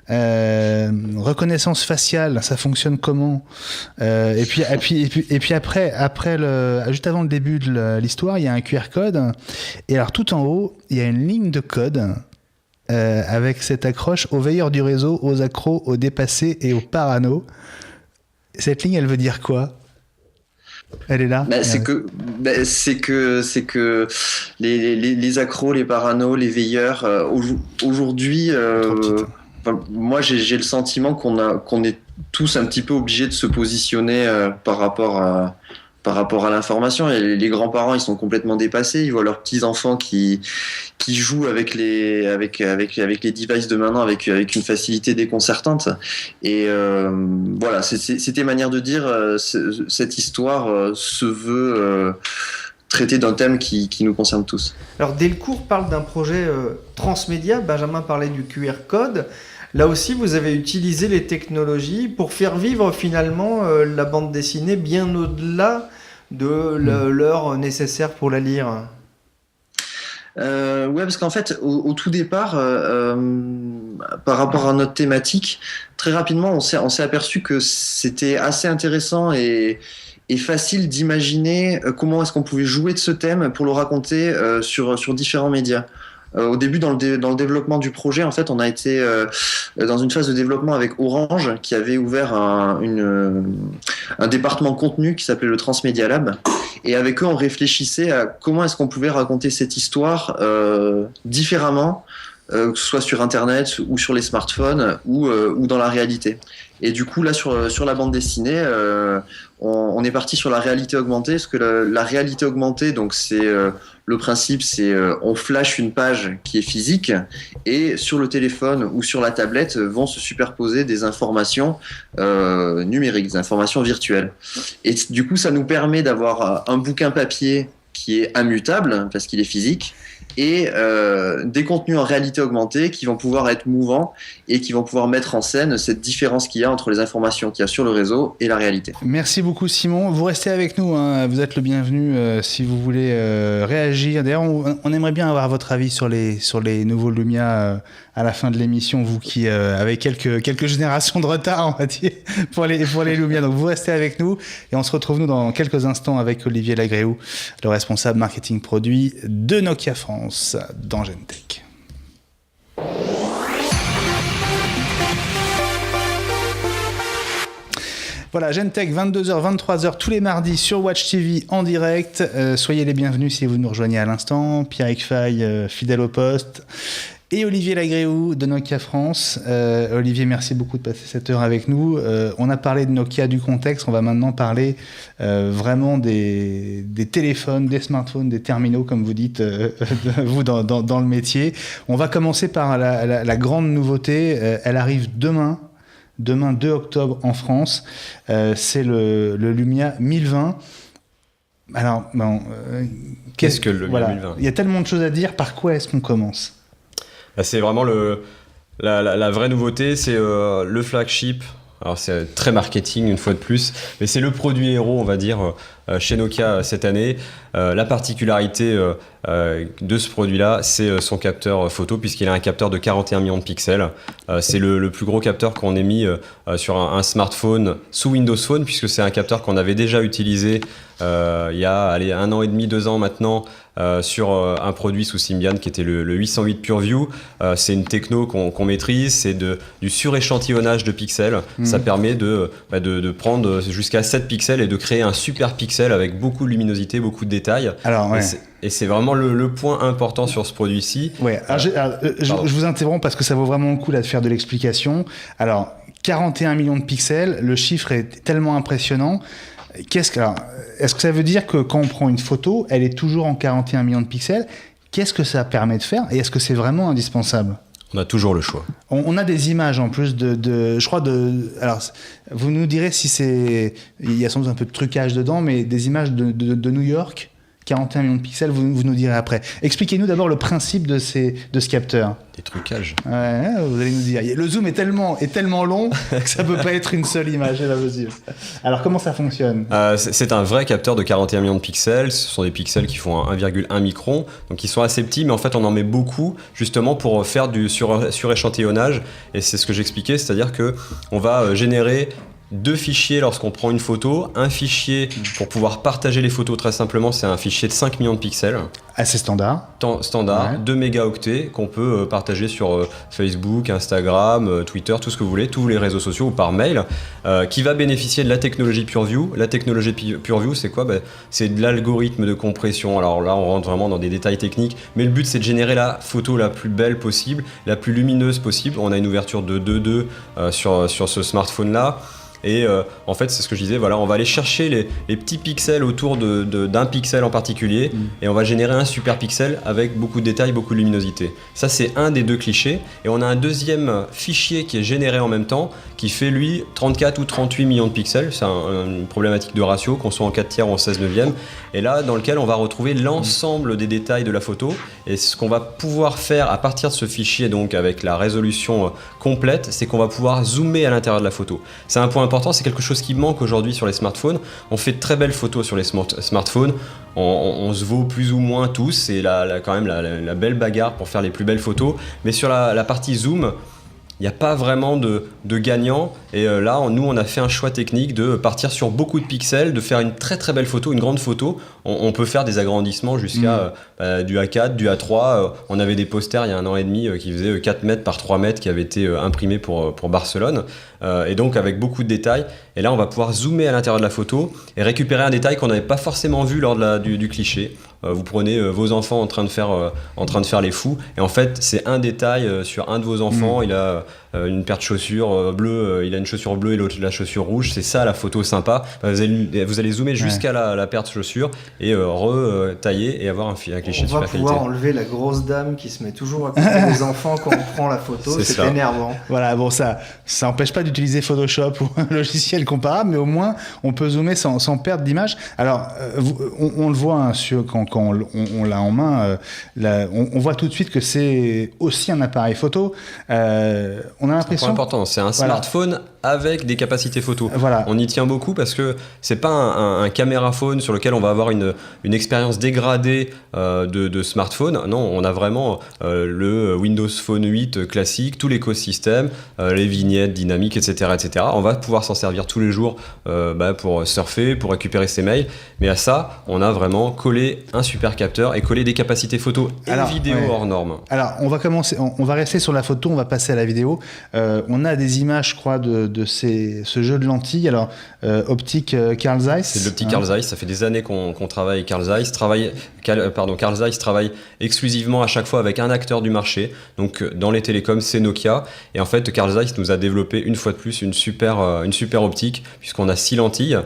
Reconnaissance faciale, ça fonctionne comment? Et puis après juste avant le début de l'histoire, il y a un QR code, et alors tout en haut il y a une ligne de code avec cette accroche: aux veilleurs du réseau, aux accros, aux dépassés et aux parano. Cette ligne, elle veut dire quoi? Elle est là. C'est que les accros, les paranos, les veilleurs, aujourd'hui, moi j'ai le sentiment qu'on est tous un petit peu obligés de se positionner par rapport à l'information. Et les grands-parents, ils sont complètement dépassés. Ils voient leurs petits-enfants qui jouent avec les devices de maintenant avec une facilité déconcertante. Et voilà, c'était manière de dire cette histoire se veut traiter d'un thème qui nous concerne tous. Alors Delcourt parle d'un projet transmédia. Benjamin parlait du QR code. Là aussi, vous avez utilisé les technologies pour faire vivre finalement la bande dessinée bien au-delà de l'heure nécessaire pour la lire. Ouais, parce qu'en fait, au tout départ, par rapport à notre thématique, très rapidement, on s'est aperçu que c'était assez intéressant et facile d'imaginer comment est-ce qu'on pouvait jouer de ce thème pour le raconter sur différents médias. Au début, dans le développement du projet, en fait, on a été dans une phase de développement avec Orange, qui avait ouvert un département contenu qui s'appelait le Transmedia Lab. Et avec eux, on réfléchissait à comment est-ce qu'on pouvait raconter cette histoire différemment, que ce soit sur Internet ou sur les smartphones ou dans la réalité. Et du coup, là, sur la bande dessinée, on est parti sur la réalité augmentée, parce que la réalité augmentée, donc c'est le principe, c'est on flash une page qui est physique, et sur le téléphone ou sur la tablette vont se superposer des informations numériques, des informations virtuelles. Et du coup, ça nous permet d'avoir un bouquin papier qui est immutable parce qu'il est physique, et des contenus en réalité augmentée qui vont pouvoir être mouvants et qui vont pouvoir mettre en scène cette différence qu'il y a entre les informations qu'il y a sur le réseau et la réalité. Merci beaucoup Simon, vous restez avec nous, hein. Vous êtes le bienvenu si vous voulez réagir. D'ailleurs on aimerait bien avoir votre avis sur les nouveaux Lumia à la fin de l'émission, vous qui avez quelques générations de retard on va dire pour les Lumia. Donc vous restez avec nous et on se retrouve nous dans quelques instants avec Olivier Lagréou, le responsable marketing produit de Nokia France dans Gentech. Voilà, Gentech, 22h, 23h, tous les mardis sur Watch TV en direct. Soyez les bienvenus si vous nous rejoignez à l'instant. Pierre-Éric Fay, fidèle au poste. Et Olivier Lagréou de Nokia France. Olivier, merci beaucoup de passer cette heure avec nous. On a parlé de Nokia, du contexte. On va maintenant parler vraiment des téléphones, des smartphones, des terminaux, comme vous dites, vous dans le métier. On va commencer par la grande nouveauté. Elle arrive demain 2 octobre en France, c'est le Lumia 1020. Alors, bon, qu'est-ce que le Lumia 1020 ? Il y a tellement de choses à dire, par quoi est-ce qu'on commence ? C'est vraiment la vraie nouveauté, c'est le flagship. Alors c'est très marketing une fois de plus, mais c'est le produit héros on va dire chez Nokia cette année. La particularité de ce produit-là, c'est son capteur photo puisqu'il a un capteur de 41 millions de pixels. C'est le plus gros capteur qu'on ait mis sur un smartphone sous Windows Phone puisque c'est un capteur qu'on avait déjà utilisé il y a 1 an et demi, 2 ans maintenant sur un produit sous Symbian qui était le 808 PureView. C'est une techno qu'on maîtrise, c'est du suréchantillonnage de pixels. Ça permet de prendre jusqu'à 7 pixels et de créer un super pixel avec beaucoup de luminosité, beaucoup de détails. Alors, ouais. Et c'est vraiment le point important sur ce produit-ci. Ouais. Je vous interromps parce que ça vaut vraiment le coup là, de faire de l'explication. Alors, 41 millions de pixels, le chiffre est tellement impressionnant. Est-ce que ça veut dire que quand on prend une photo, elle est toujours en 41 millions de pixels ? Qu'est-ce que ça permet de faire ? Et est-ce que c'est vraiment indispensable ? On a toujours le choix. On a des images en plus alors, vous nous direz si il y a sans doute un peu de trucage dedans, mais des images de New York, 41 millions de pixels, vous nous direz après. Expliquez-nous d'abord le principe de ce capteur. Des trucages. Ouais, vous allez nous dire. Le zoom est tellement long que ça peut pas être une seule image, c'est pas possible. Alors comment ça fonctionne ? C'est un vrai capteur de 41 millions de pixels. Ce sont des pixels qui font 1,1 micron, donc ils sont assez petits, mais en fait on en met beaucoup justement pour faire du suréchantillonnage. Et c'est ce que j'expliquais, c'est-à-dire que on va générer 2 fichiers lorsqu'on prend une photo, un fichier pour pouvoir partager les photos très simplement, c'est un fichier de 5 millions de pixels. Assez standard. Standard, ouais. 2 mégaoctets qu'on peut partager sur Facebook, Instagram, Twitter, tout ce que vous voulez, tous les réseaux sociaux ou par mail, qui va bénéficier de la technologie PureView. La technologie PureView, c'est quoi ? C'est de l'algorithme de compression. Alors là, on rentre vraiment dans des détails techniques, mais le but, c'est de générer la photo la plus belle possible, la plus lumineuse possible. On a une ouverture de 2.2 sur ce smartphone-là. Et en fait, c'est ce que je disais, voilà, on va aller chercher les petits pixels autour d'un pixel en particulier et on va générer un super pixel avec beaucoup de détails, beaucoup de luminosité. Ça, c'est un des 2 clichés. Et on a un deuxième fichier qui est généré en même temps qui fait, lui, 34 ou 38 millions de pixels. C'est une problématique de ratio, qu'on soit en 4 tiers ou en 16 neuvième. Et là, dans lequel on va retrouver l'ensemble des détails de la photo. Et ce qu'on va pouvoir faire à partir de ce fichier, donc avec la résolution complète, c'est qu'on va pouvoir zoomer à l'intérieur de la photo. C'est un point important, c'est quelque chose qui manque aujourd'hui sur les smartphones. On fait de très belles photos sur les smartphones. On se vaut plus ou moins tous. C'est quand même la belle bagarre pour faire les plus belles photos. Mais sur la partie zoom, il n'y a pas vraiment de gagnant. Et là, nous, on a fait un choix technique de partir sur beaucoup de pixels, de faire une très très belle photo, une grande photo. On peut faire des agrandissements jusqu'à du A4, du A3. On avait des posters il y a 1 an et demi qui faisaient 4 mètres par 3 mètres qui avaient été imprimés pour Barcelone. Et donc avec beaucoup de détails. Et là, on va pouvoir zoomer à l'intérieur de la photo et récupérer un détail qu'on n'avait pas forcément vu lors du cliché. Vous prenez vos enfants en train de faire les fous. Et en fait, c'est un détail sur un de vos enfants. Il a une paire de chaussures bleues, il a une chaussure bleue et l'autre la chaussure rouge. C'est ça la photo sympa. Vous allez zoomer jusqu'à la paire de chaussures et retailler et avoir un cliché de super qualité. On va pouvoir enlever la grosse dame qui se met toujours à côté des enfants quand on prend la photo. C'est énervant. Voilà, bon, ça n'empêche pas d'utiliser Photoshop ou un logiciel comparable, mais au moins on peut zoomer sans perdre d'image. Alors, on le voit quand quand on l'a en main, on voit tout de suite que c'est aussi un appareil photo. On a l'impression... C'est important, c'est un smartphone avec des capacités photo. Voilà. On y tient beaucoup parce que c'est pas un caméra phone sur lequel on va avoir une expérience dégradée de smartphone. Non, on a vraiment le Windows Phone 8 classique, tout l'écosystème, les vignettes dynamiques, etc., etc. On va pouvoir s'en servir tous les jours pour surfer, pour récupérer ses mails. Mais à ça, on a vraiment collé un super capteur et collé des capacités photo et vidéo hors normes. Alors, on va rester sur la photo, on va passer à la vidéo. On a des images, je crois, de ce jeu de lentilles. Alors, optique Carl Zeiss. C'est de l'optique Carl Zeiss. Ça fait des années qu'on travaille avec Carl Zeiss. Carl Zeiss travaille exclusivement à chaque fois avec un acteur du marché. Donc, dans les télécoms, c'est Nokia. Et en fait, Carl Zeiss nous a développé une fois de plus une super optique, puisqu'on a 6 lentilles.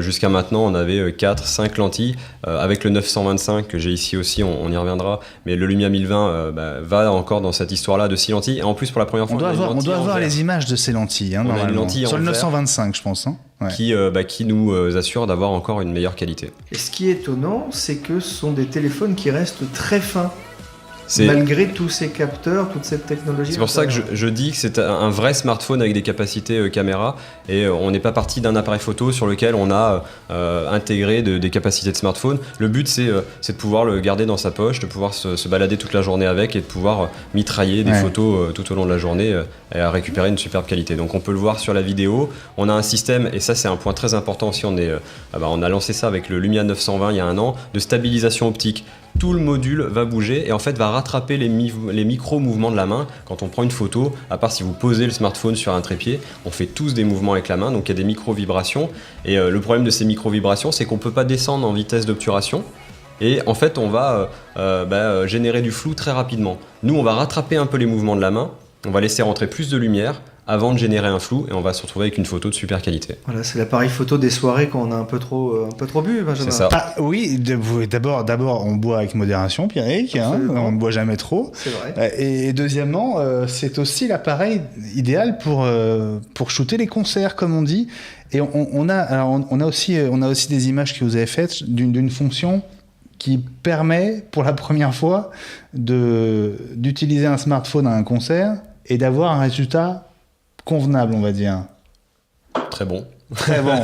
Jusqu'à maintenant, on avait 4-5 lentilles. Avec le 925 que j'ai ici aussi, on y reviendra. Mais le Lumia 1020 va encore dans cette histoire-là de 6 lentilles. Et en plus, pour la première fois, on doit avoir les images de ces lentilles. On a une lentille sur le en 925, je pense. Ouais. Qui nous assure d'avoir encore une meilleure qualité. Et ce qui est étonnant, c'est que ce sont des téléphones qui restent très fins. Malgré tous ces capteurs, toute cette technologie. C'est pour ça que je dis que c'est un vrai smartphone avec des capacités caméra et on n'est pas parti d'un appareil photo sur lequel on a intégré des capacités de smartphone. Le but c'est de pouvoir le garder dans sa poche, de pouvoir se balader toute la journée avec et de pouvoir mitrailler des photos tout au long de la journée et à récupérer une superbe qualité. Donc on peut le voir sur la vidéo. On a un système, et ça c'est un point très important aussi, on a lancé ça avec le Lumia 920 il y a 1 an, de stabilisation optique. Tout le module va bouger et en fait va rattraper les micro-mouvements de la main. Quand on prend une photo, à part si vous posez le smartphone sur un trépied, on fait tous des mouvements avec la main, donc il y a des micro-vibrations. Et le problème de ces micro-vibrations, c'est qu'on ne peut pas descendre en vitesse d'obturation. Et en fait, on va générer du flou très rapidement. Nous, on va rattraper un peu les mouvements de la main, on va laisser rentrer plus de lumière avant de générer un flou et on va se retrouver avec une photo de super qualité. Voilà, c'est l'appareil photo des soirées quand on a un peu trop bu, Benjamin. C'est ça. Oui, d'abord on boit avec modération, Pierrick, on ne boit jamais trop. C'est vrai. Et deuxièmement, c'est aussi l'appareil idéal pour shooter les concerts, comme on dit. Et on a aussi des images que vous avez faites d'une fonction qui permet pour la première fois d'utiliser un smartphone à un concert et d'avoir un résultat convenable, on va dire. Très bon. Très bon.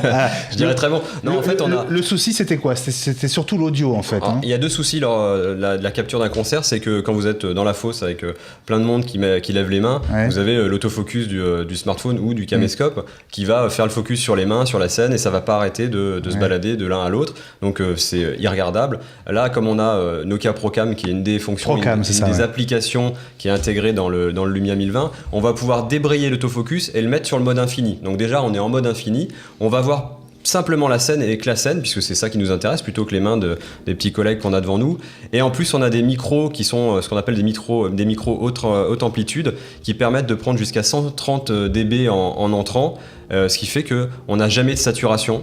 Je dirais très bon. Non, en fait, le souci, c'était quoi ? C'était surtout l'audio, en fait. Alors, il y a 2 soucis lors de la capture d'un concert. C'est que quand vous êtes dans la fosse avec plein de monde qui lève les mains, vous avez l'autofocus du smartphone ou du caméscope qui va faire le focus sur les mains, sur la scène, et ça va pas arrêter de se balader de l'un à l'autre. Donc, c'est irregardable. Là, comme on a Nokia Procam, qui est une des fonctions, des applications qui est intégrée dans le Lumia 1020, on va pouvoir débrayer l'autofocus et le mettre sur le mode infini. Donc déjà, on est en mode infini. On va voir simplement la scène et que la scène, puisque c'est ça qui nous intéresse plutôt que les mains des petits collègues qu'on a devant nous. Et en plus, on a des micros qui sont ce qu'on appelle des micros haute amplitude qui permettent de prendre jusqu'à 130 dB en entrant, ce qui fait qu'on n'a jamais de saturation.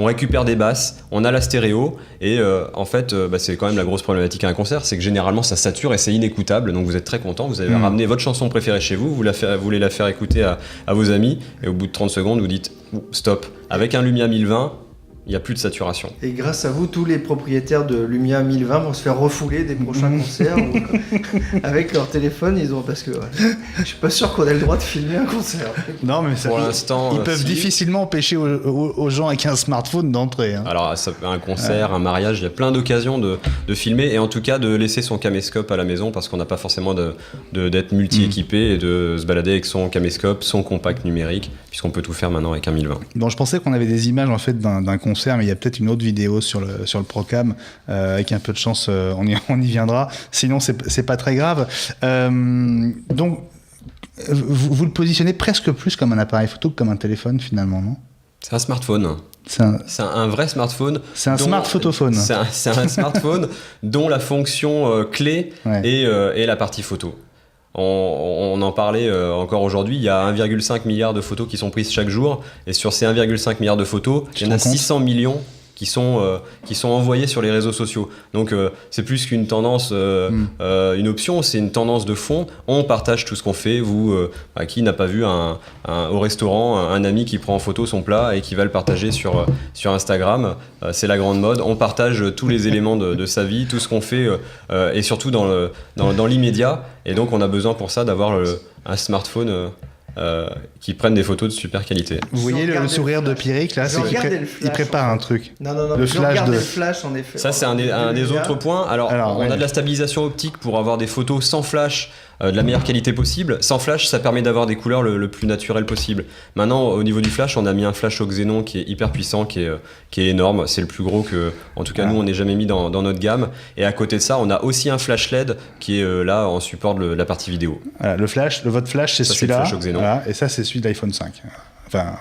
On récupère des basses, on a la stéréo et en fait c'est quand même la grosse problématique à un concert, c'est que généralement ça sature et c'est inécoutable, donc vous êtes très content, vous avez ramené votre chanson préférée chez vous, vous voulez la faire écouter à vos amis et au bout de 30 secondes vous dites stop. Avec un Lumia 1020, il n'y a plus de saturation. Et grâce à vous, tous les propriétaires de Lumia 1020 vont se faire refouler des prochains concerts avec leur téléphone. Parce que je suis pas sûr qu'on ait le droit de filmer un concert. Non, mais pour l'instant, ils peuvent difficilement empêcher aux gens avec un smartphone d'entrer. Alors, un concert, un mariage, il y a plein d'occasions de filmer et en tout cas de laisser son caméscope à la maison parce qu'on n'a pas forcément d'être multi-équipé et de se balader avec son caméscope, son compact numérique, puisqu'on peut tout faire maintenant avec un 1020. Bon, je pensais qu'on avait des images en fait d'un concert, mais il y a peut-être une autre vidéo sur le Procam. Avec un peu de chance, on y viendra. Sinon, c'est pas très grave. Donc, vous le positionnez presque plus comme un appareil photo que comme un téléphone, finalement, non ? C'est un smartphone. C'est un vrai smartphone. C'est un smartphone. C'est un smartphone dont la fonction clé est la partie photo. On en parlait encore aujourd'hui, il y a 1,5 milliard de photos qui sont prises chaque jour, et sur ces 1,5 milliard de photos, il y en a 600 millions qui sont envoyés sur les réseaux sociaux. Donc c'est plus qu'une tendance, une option, c'est une tendance de fond. On partage tout ce qu'on fait. Vous, qui n'a pas vu au restaurant un ami qui prend en photo son plat et qui va le partager sur Instagram, c'est la grande mode. On partage tous les éléments de sa vie, tout ce qu'on fait, et surtout dans l'immédiat. Et donc on a besoin pour ça d'avoir un smartphone qui prenne des photos de super qualité. Vous voyez le sourire de Pierrick là, c'est qu'il prépare un truc. Non, le flash le flash en effet. Ça c'est un des autres points. Alors on a de la stabilisation optique pour avoir des photos sans flash de la meilleure qualité possible. Sans flash, ça permet d'avoir des couleurs le plus naturel possible. Maintenant, au niveau du flash, on a mis un flash au xénon qui est hyper puissant, qui est énorme. C'est le plus gros que, en tout cas, nous, on n'ait jamais mis dans notre gamme. Et à côté de ça, on a aussi un flash LED qui est là en support de la partie vidéo. Voilà, votre flash, c'est celui-là. C'est le flash au xénon. Voilà, et ça, c'est celui de l'iPhone 5. Enfin...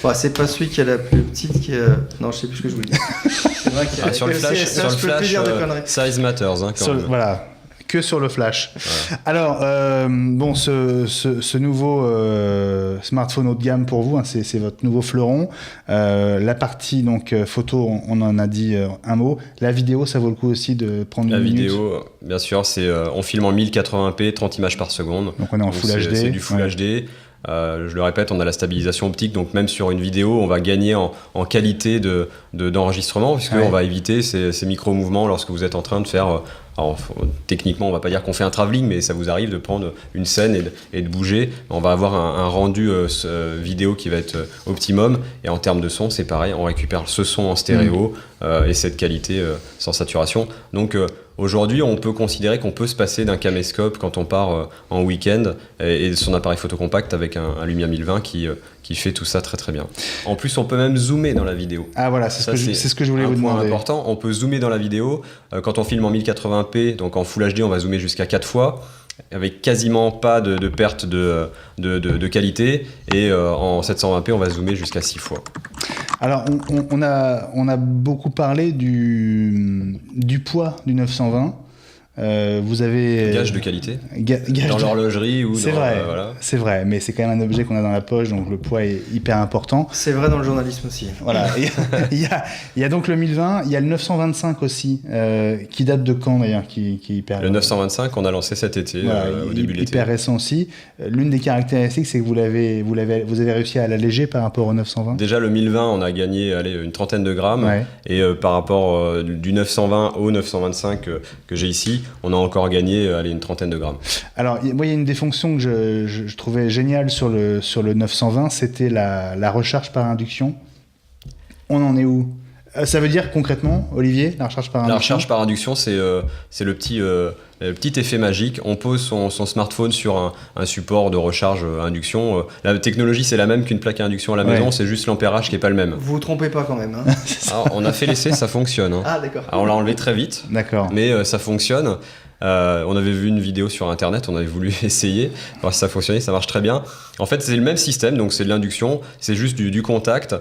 Bon, c'est pas celui qui a la plus petite qui a... Non, je sais plus ce que je voulais dire. C'est vrai qu'il y a sur le flash, size matters. Hein, voilà, que sur le flash. Ouais. Alors, ce nouveau smartphone haut de gamme pour vous, hein, c'est votre nouveau fleuron. La partie donc photo, on en a dit un mot. La vidéo, ça vaut le coup aussi de prendre une minute. La vidéo, bien sûr, on filme en 1080p, 30 images par seconde. Donc on est en Full HD. C'est du Full HD. Je le répète, on a la stabilisation optique, donc même sur une vidéo, on va gagner en qualité d'enregistrement, puisqu'on va éviter ces micro-mouvements lorsque vous êtes en train de faire... Alors, techniquement, on va pas dire qu'on fait un travelling, mais ça vous arrive de prendre une scène et de bouger. On va avoir un rendu vidéo qui va être optimum. Et en termes de son, c'est pareil, on récupère ce son en stéréo et cette qualité sans saturation. Donc aujourd'hui, on peut considérer qu'on peut se passer d'un caméscope quand on part en week-end et de son appareil photo compact avec un Lumia 1020 qui fait tout ça très très bien. En plus, on peut même zoomer dans la vidéo. Ah voilà, c'est ce que je voulais vous demander. Un point important, on peut zoomer dans la vidéo. Quand on filme en 1080p, donc en Full HD, on va zoomer jusqu'à 4 fois, avec quasiment pas de perte de qualité. Et en 720p, on va zoomer jusqu'à 6 fois. Alors, on a beaucoup parlé du poids du 920. Vous avez gage de qualité gage dans l'horlogerie ou c'est dans vrai, voilà. C'est vrai, mais c'est quand même un objet qu'on a dans la poche, donc le poids est hyper important. C'est vrai dans le journalisme aussi. Voilà. Il y a donc le 1020, il y a le 925 aussi, qui date de quand d'ailleurs, qui est hyper. Le 925 qu'on a lancé cet été, au début de l'été. Hyper récent aussi. L'une des caractéristiques, c'est que vous avez réussi à l'alléger par rapport au 920. Déjà le 1020, on a gagné une trentaine de grammes, et par rapport du 920 au 925 que j'ai ici, on a encore gagné une trentaine de grammes. Alors, moi, il y a une des fonctions que je trouvais géniale sur le 920, c'était la recharge par induction. On en est où ? Ça veut dire concrètement, Olivier, la recharge par induction ? La recharge par induction, c'est le petit effet magique. On pose son smartphone sur un support de recharge induction. La technologie, c'est la même qu'une plaque à induction à la maison, c'est juste l'ampérage qui n'est pas le même. Vous vous trompez pas quand même. Hein. Alors, on a fait l'essai, ça fonctionne. Hein. Ah, d'accord. Alors, on l'a enlevé très vite, mais ça fonctionne. On avait vu une vidéo sur internet, on avait voulu essayer, voir si ça fonctionnait, ça marche très bien. En fait, c'est le même système, donc c'est de l'induction, c'est juste du contact.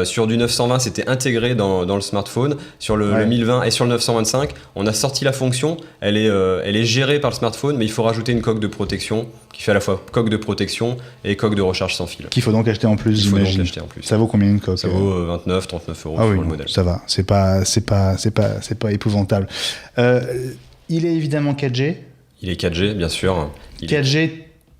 Sur du 920, c'était intégré dans le smartphone. Sur le 1020 et sur le 925, on a sorti la fonction, elle est gérée par le smartphone, mais il faut rajouter une coque de protection qui fait à la fois coque de protection et coque de recharge sans fil. Qu'il faut donc acheter en plus, j'imagine. Ça vaut combien une coque ? Ça vaut 29, 39 euros pour le modèle. Ça va, c'est pas épouvantable. Il est évidemment 4G. Il est 4G, bien sûr. 4G,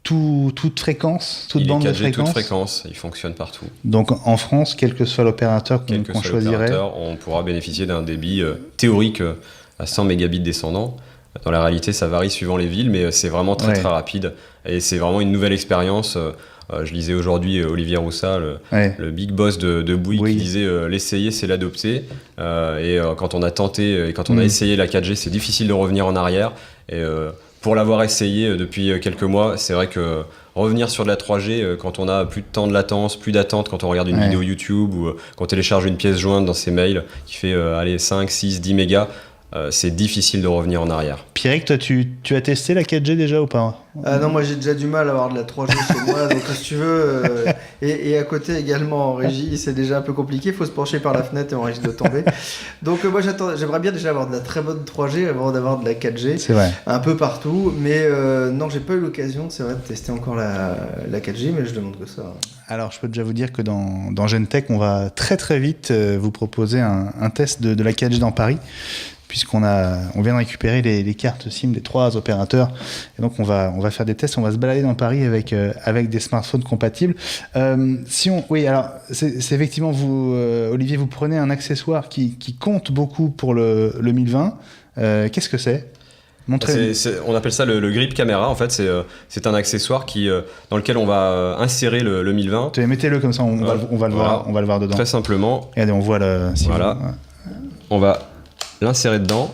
toute fréquence, toute bande de fréquence. Il est 4G, toute fréquence, il fonctionne partout. Donc en France, quel que soit l'opérateur qu'on choisirait, on pourra bénéficier d'un débit théorique à 100 mégabits descendant. Dans la réalité, ça varie suivant les villes, mais c'est vraiment très très rapide. Et c'est vraiment une nouvelle expérience. Je lisais aujourd'hui Olivier Roussat, le big boss de Bouygues, qui disait l'essayer, c'est l'adopter. Et quand on a tenté et quand on a essayé la 4G, c'est difficile de revenir en arrière. Et pour l'avoir essayé depuis quelques mois, c'est vrai que revenir sur de la 3G quand on a plus de temps de latence, plus d'attente, quand on regarde une vidéo YouTube ou qu'on télécharge une pièce jointe dans ses mails qui fait 5, 6, 10 mégas, c'est difficile de revenir en arrière. Pierrick, toi, tu as testé la 4G déjà ou pas? Non, moi j'ai déjà du mal à avoir de la 3G chez moi, donc si tu veux, et à côté également en régie, c'est déjà un peu compliqué, il faut se pencher par la fenêtre et on risque de tomber. Donc moi j'aimerais bien déjà avoir de la très bonne 3G avant d'avoir de la 4G, C'est vrai. un peu partout, mais non, j'ai pas eu l'occasion, c'est vrai, de tester encore la 4G, mais je demande que ça. Alors, je peux déjà vous dire que dans Gentech, on va très très vite vous proposer un test de la 4G dans Paris, puisqu'on vient de récupérer les cartes SIM des 3 opérateurs. Et donc, on va faire des tests, on va se balader dans Paris avec des smartphones compatibles. Oui, alors, c'est effectivement, vous, Olivier, vous prenez un accessoire qui compte beaucoup pour le 1020. Qu'est-ce que c'est? Montrez. On appelle ça le grip caméra. En fait, c'est un accessoire dans lequel on va insérer le 1020. Mettez-le comme ça, on va le voir, on va le voir dedans. Très simplement. Regardez, on voit le. Voilà. On va l'insérer dedans.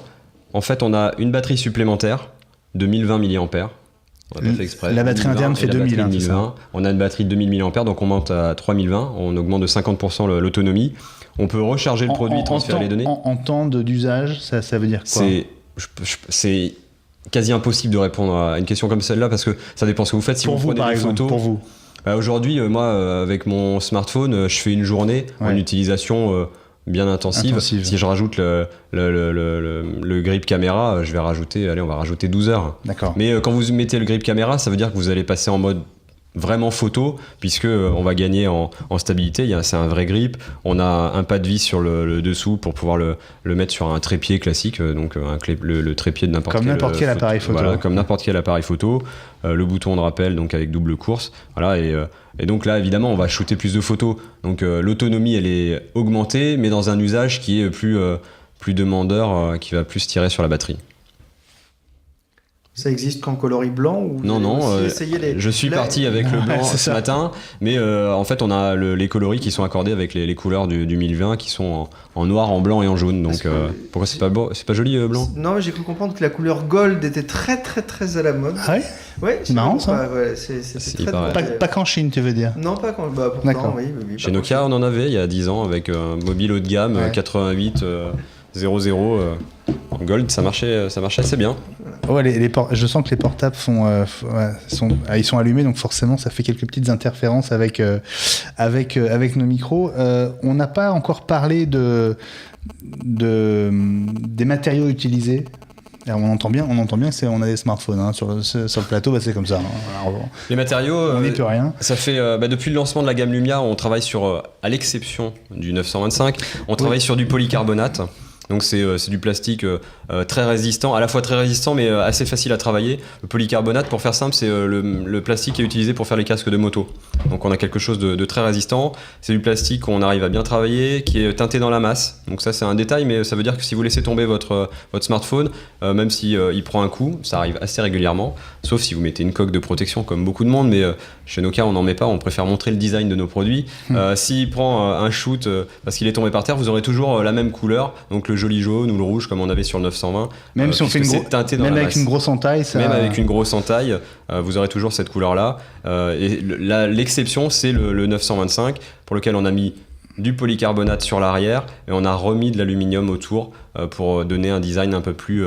En fait, on a une batterie supplémentaire de 1020 mAh. On a pas fait exprès. La batterie interne fait 2000. C'est ça. On a une batterie de 2000 mAh, donc on monte à 3020. On augmente de 50% l'autonomie. On peut recharger le produit, transférer les données. En temps d'usage, ça veut dire quoi? C'est quasi impossible de répondre à une question comme celle-là parce que ça dépend ce que vous faites. Si pour vous vous, prenez par des exemple, photos, pour vous. Aujourd'hui, moi, avec mon smartphone, je fais une journée en utilisation bien intensive. Si je rajoute le grip caméra, on va rajouter 12 heures. D'accord. Mais quand vous mettez le grip caméra, ça veut dire que vous allez passer en mode vraiment photo, puisque on va gagner en stabilité. C'est un vrai grip. On a un pas de vis sur le dessous pour pouvoir le mettre sur un trépied classique, donc le trépied de n'importe quel appareil photo. Voilà, comme n'importe quel appareil photo. Le bouton de rappel, donc avec double course. Voilà, et donc là, évidemment, on va shooter plus de photos. Donc l'autonomie, elle est augmentée, mais dans un usage qui est plus demandeur, qui va plus tirer sur la batterie. Ça existe qu'en coloris blanc ou Non, je suis parti avec le blanc ce matin, mais en fait on a les coloris qui sont accordés avec les couleurs du 1020 qui sont en noir, en blanc et en jaune. Donc pourquoi c'est pas joli blanc? Non, j'ai cru comprendre que la couleur gold était très très très à la mode. Ah ouais? Ouais, c'est marrant ça. C'est très pas qu'en Chine, tu veux dire? Non, pas quand. Pourtant, oui. Chez Nokia, on en avait il y a 10 ans avec un mobile haut de gamme 88 00 en gold, ça marchait assez bien. Ouais, je sens que les portables ils sont allumés, donc forcément ça fait quelques petites interférences avec nos micros. On n'a pas encore parlé des matériaux utilisés. Alors on entend bien que on a des smartphones sur le plateau, c'est comme ça. Alors, les matériaux, on n'y peut rien. Ça fait depuis le lancement de la gamme Lumia, on travaille sur, à l'exception du 925, on travaille sur du polycarbonate. Donc c'est du plastique très résistant, à la fois très résistant mais assez facile à travailler. Le polycarbonate, pour faire simple, c'est le plastique qui est utilisé pour faire les casques de moto. Donc on a quelque chose de très résistant. C'est du plastique qu'on arrive à bien travailler, qui est teinté dans la masse. Donc ça c'est un détail, mais ça veut dire que si vous laissez tomber votre smartphone, même si il prend un coup, ça arrive assez régulièrement, sauf si vous mettez une coque de protection comme beaucoup de monde, mais chez Nokia on n'en met pas, on préfère montrer le design de nos produits. S'il prend un shoot parce qu'il est tombé par terre, vous aurez toujours la même couleur, donc le joli jaune ou le rouge comme on avait sur le 920. Même si on fait même avec une grosse entaille, même avec une grosse entaille, vous aurez toujours cette couleur-là. Et l'exception, c'est le 925 pour lequel on a mis du polycarbonate sur l'arrière et on a remis de l'aluminium autour pour donner un design un peu plus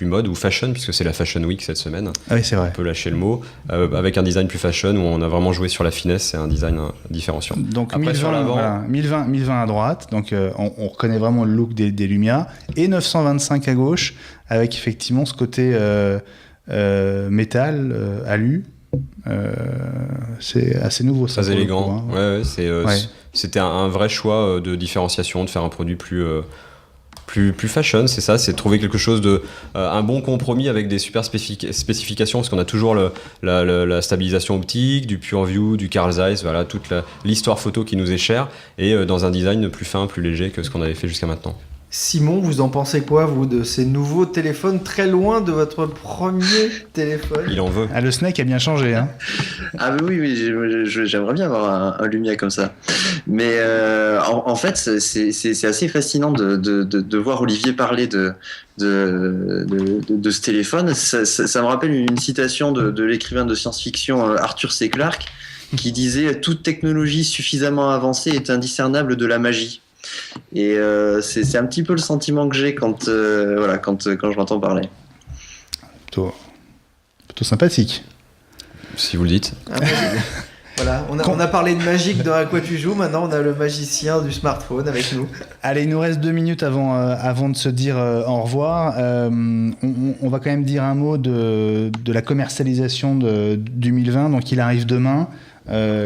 mode ou fashion, puisque c'est la Fashion Week cette semaine. Ah oui, c'est vrai. On peut lâcher le mot, avec un design plus fashion où on a vraiment joué sur la finesse et un design différenciant. Donc après, 1020 à droite, donc on reconnaît vraiment le look des Lumia, et 925 à gauche avec effectivement ce côté métal, alu. C'est assez nouveau ça. Très élégant. Coup, hein. C'était un vrai choix de différenciation, de faire un produit plus fashion, c'est ça, c'est de trouver quelque chose un bon compromis avec des super spécifications, parce qu'on a toujours la stabilisation optique, du PureView, du Carl Zeiss, voilà, toute l'histoire photo qui nous est chère, et dans un design plus fin, plus léger que ce qu'on avait fait jusqu'à maintenant. Simon, vous en pensez quoi, vous, de ces nouveaux téléphones très loin de votre premier téléphone? Il en veut. Ah, le Snake a bien changé, hein. Ah oui, j'aimerais bien avoir un Lumia comme ça. Mais en fait, c'est assez fascinant de voir Olivier parler de ce téléphone. Ça me rappelle une citation de l'écrivain de science-fiction Arthur C. Clarke qui disait « Toute technologie suffisamment avancée est indiscernable de la magie ». Et c'est un petit peu le sentiment que j'ai quand je m'entends parler. Plutôt sympathique. Si vous le dites. Voilà, on a parlé de magique dans À quoi tu joues, maintenant on a le magicien du smartphone avec nous. Allez, il nous reste 2 minutes avant de se dire au revoir. On va quand même dire un mot de la commercialisation du 2020. Donc il arrive demain.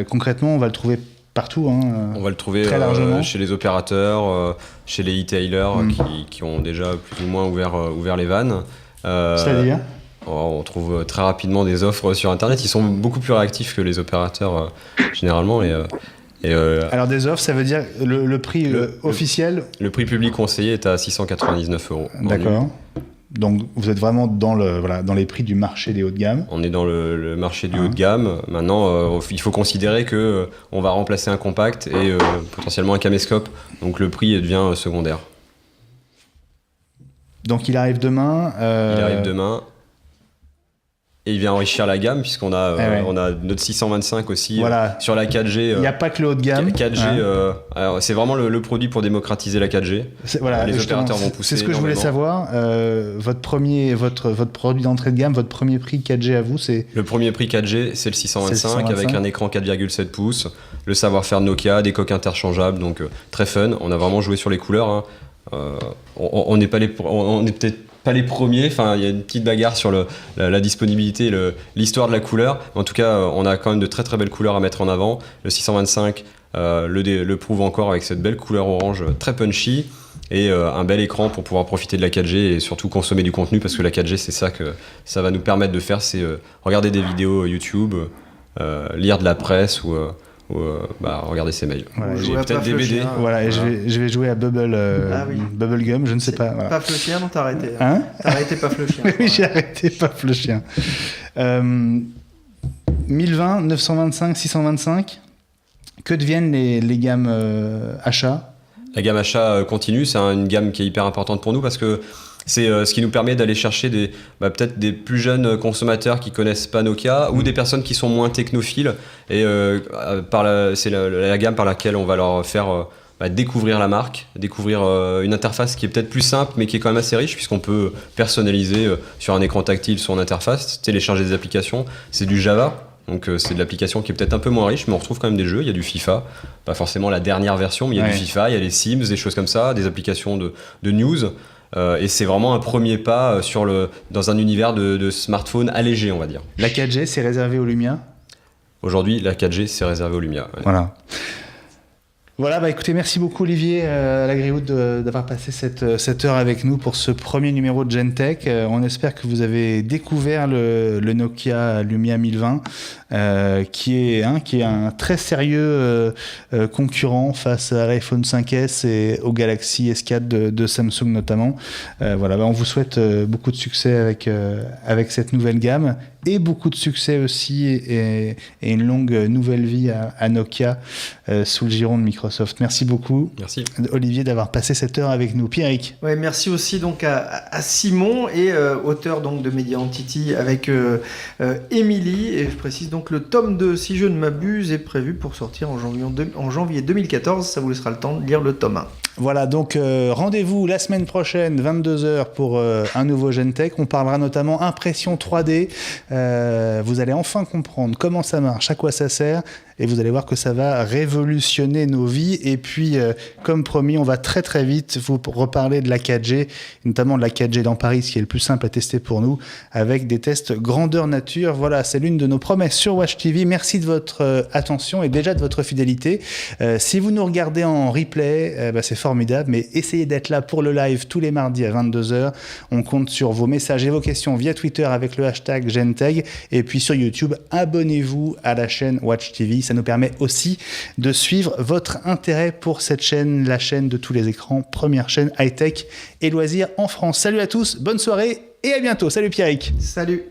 Concrètement, on va le trouver partout. On va le trouver très largement. Chez les opérateurs, chez les e-tailers qui ont déjà plus ou moins ouvert les vannes. C'est-à-dire ? On trouve très rapidement des offres sur Internet. Ils sont beaucoup plus réactifs que les opérateurs généralement. Alors des offres, ça veut dire le prix officiel ? Le prix public conseillé est à 699 €. D'accord. Donc vous êtes vraiment dans les prix du marché des hauts de gamme. On est dans le marché du haut de gamme. Maintenant, il faut considérer que on va remplacer un compact et potentiellement un caméscope. Donc le prix devient secondaire. Donc il arrive demain. Il arrive demain. Et il vient enrichir la gamme puisqu'on a, on a notre 625 aussi sur la 4G. Il n'y a pas que le haut de gamme. 4G, alors c'est vraiment le produit pour démocratiser la 4G. Les opérateurs vont pousser. C'est ce que je voulais savoir. Votre produit d'entrée de gamme, votre premier prix 4G à vous, c'est... Le premier prix 4G, c'est le 625 avec un écran 4,7 pouces, le savoir-faire de Nokia, des coques interchangeables, donc très fun. On a vraiment joué sur les couleurs. On n'est peut-être pas les premiers, enfin il y a une petite bagarre sur la disponibilité, l'histoire de la couleur. En tout cas, on a quand même de très très belles couleurs à mettre en avant. Le 625 le prouve encore avec cette belle couleur orange très punchy et un bel écran pour pouvoir profiter de la 4G et surtout consommer du contenu parce que la 4G c'est ça que ça va nous permettre de faire, c'est regarder des vidéos YouTube, lire de la presse ou regarder ses mails. Voilà, j'ai peut-être des BD. Et je vais jouer à Bubblegum, je ne sais pas. Voilà. Paf le chien, non, t'as arrêté. Hein T'as arrêté Paf le chien. Oui, j'ai arrêté Paf le chien. 1020, 925, 625, que deviennent les gammes achats ? La gamme achat continue, c'est une gamme qui est hyper importante pour nous parce que c'est ce qui nous permet d'aller chercher peut-être des plus jeunes consommateurs qui connaissent pas Nokia ou des personnes qui sont moins technophiles. Et c'est la gamme par laquelle on va leur faire découvrir la marque, découvrir une interface qui est peut-être plus simple mais qui est quand même assez riche puisqu'on peut personnaliser sur un écran tactile son interface, télécharger des applications. C'est du Java. Donc c'est de l'application qui est peut-être un peu moins riche, mais on retrouve quand même des jeux. Il y a du FIFA, pas forcément la dernière version, mais il y a du FIFA, il y a les Sims, des choses comme ça, des applications de news. Et c'est vraiment un premier pas dans un univers de smartphone allégé, on va dire. La 4G, c'est réservé au Lumia ? Aujourd'hui, la 4G, c'est réservé au Lumia. Ouais. Voilà, écoutez, merci beaucoup Olivier Lagrihoud d'avoir passé cette heure avec nous pour ce premier numéro de Gentech. On espère que vous avez découvert le Nokia Lumia 1020, qui est un très sérieux concurrent face à l'iPhone 5S et au Galaxy S4 de Samsung notamment. On vous souhaite beaucoup de succès avec cette nouvelle gamme et beaucoup de succès aussi et une longue nouvelle vie à Nokia sous le giron de Microsoft. Merci beaucoup. Merci. Olivier d'avoir passé cette heure avec nous. Pierrick. Ouais, merci aussi donc à Simon et auteur donc de Media Entity avec Émilie, et je précise donc le tome 2, si je ne m'abuse, est prévu pour sortir en janvier 2014. Ça vous laissera le temps de lire le tome 1. Voilà, donc rendez-vous la semaine prochaine, 22h, pour un nouveau Gentech. On parlera notamment impression 3D. Vous allez enfin comprendre comment ça marche, à quoi ça sert, et vous allez voir que ça va révolutionner nos vies. Et puis, comme promis, on va très très vite vous reparler de la 4G, notamment de la 4G dans Paris, ce qui est le plus simple à tester pour nous, avec des tests grandeur nature. Voilà, c'est l'une de nos promesses sur Watch TV. Merci de votre attention et déjà de votre fidélité. Si vous nous regardez en replay, c'est formidable, mais essayez d'être là pour le live tous les mardis à 22h. On compte sur vos messages et vos questions via Twitter avec le hashtag Gentech, et puis sur YouTube, abonnez-vous à la chaîne Watch TV. Ça nous permet aussi de suivre votre intérêt pour cette chaîne, la chaîne de tous les écrans, première chaîne high-tech et loisirs en France. Salut à tous, bonne soirée et à bientôt. Salut Pierrick. Salut.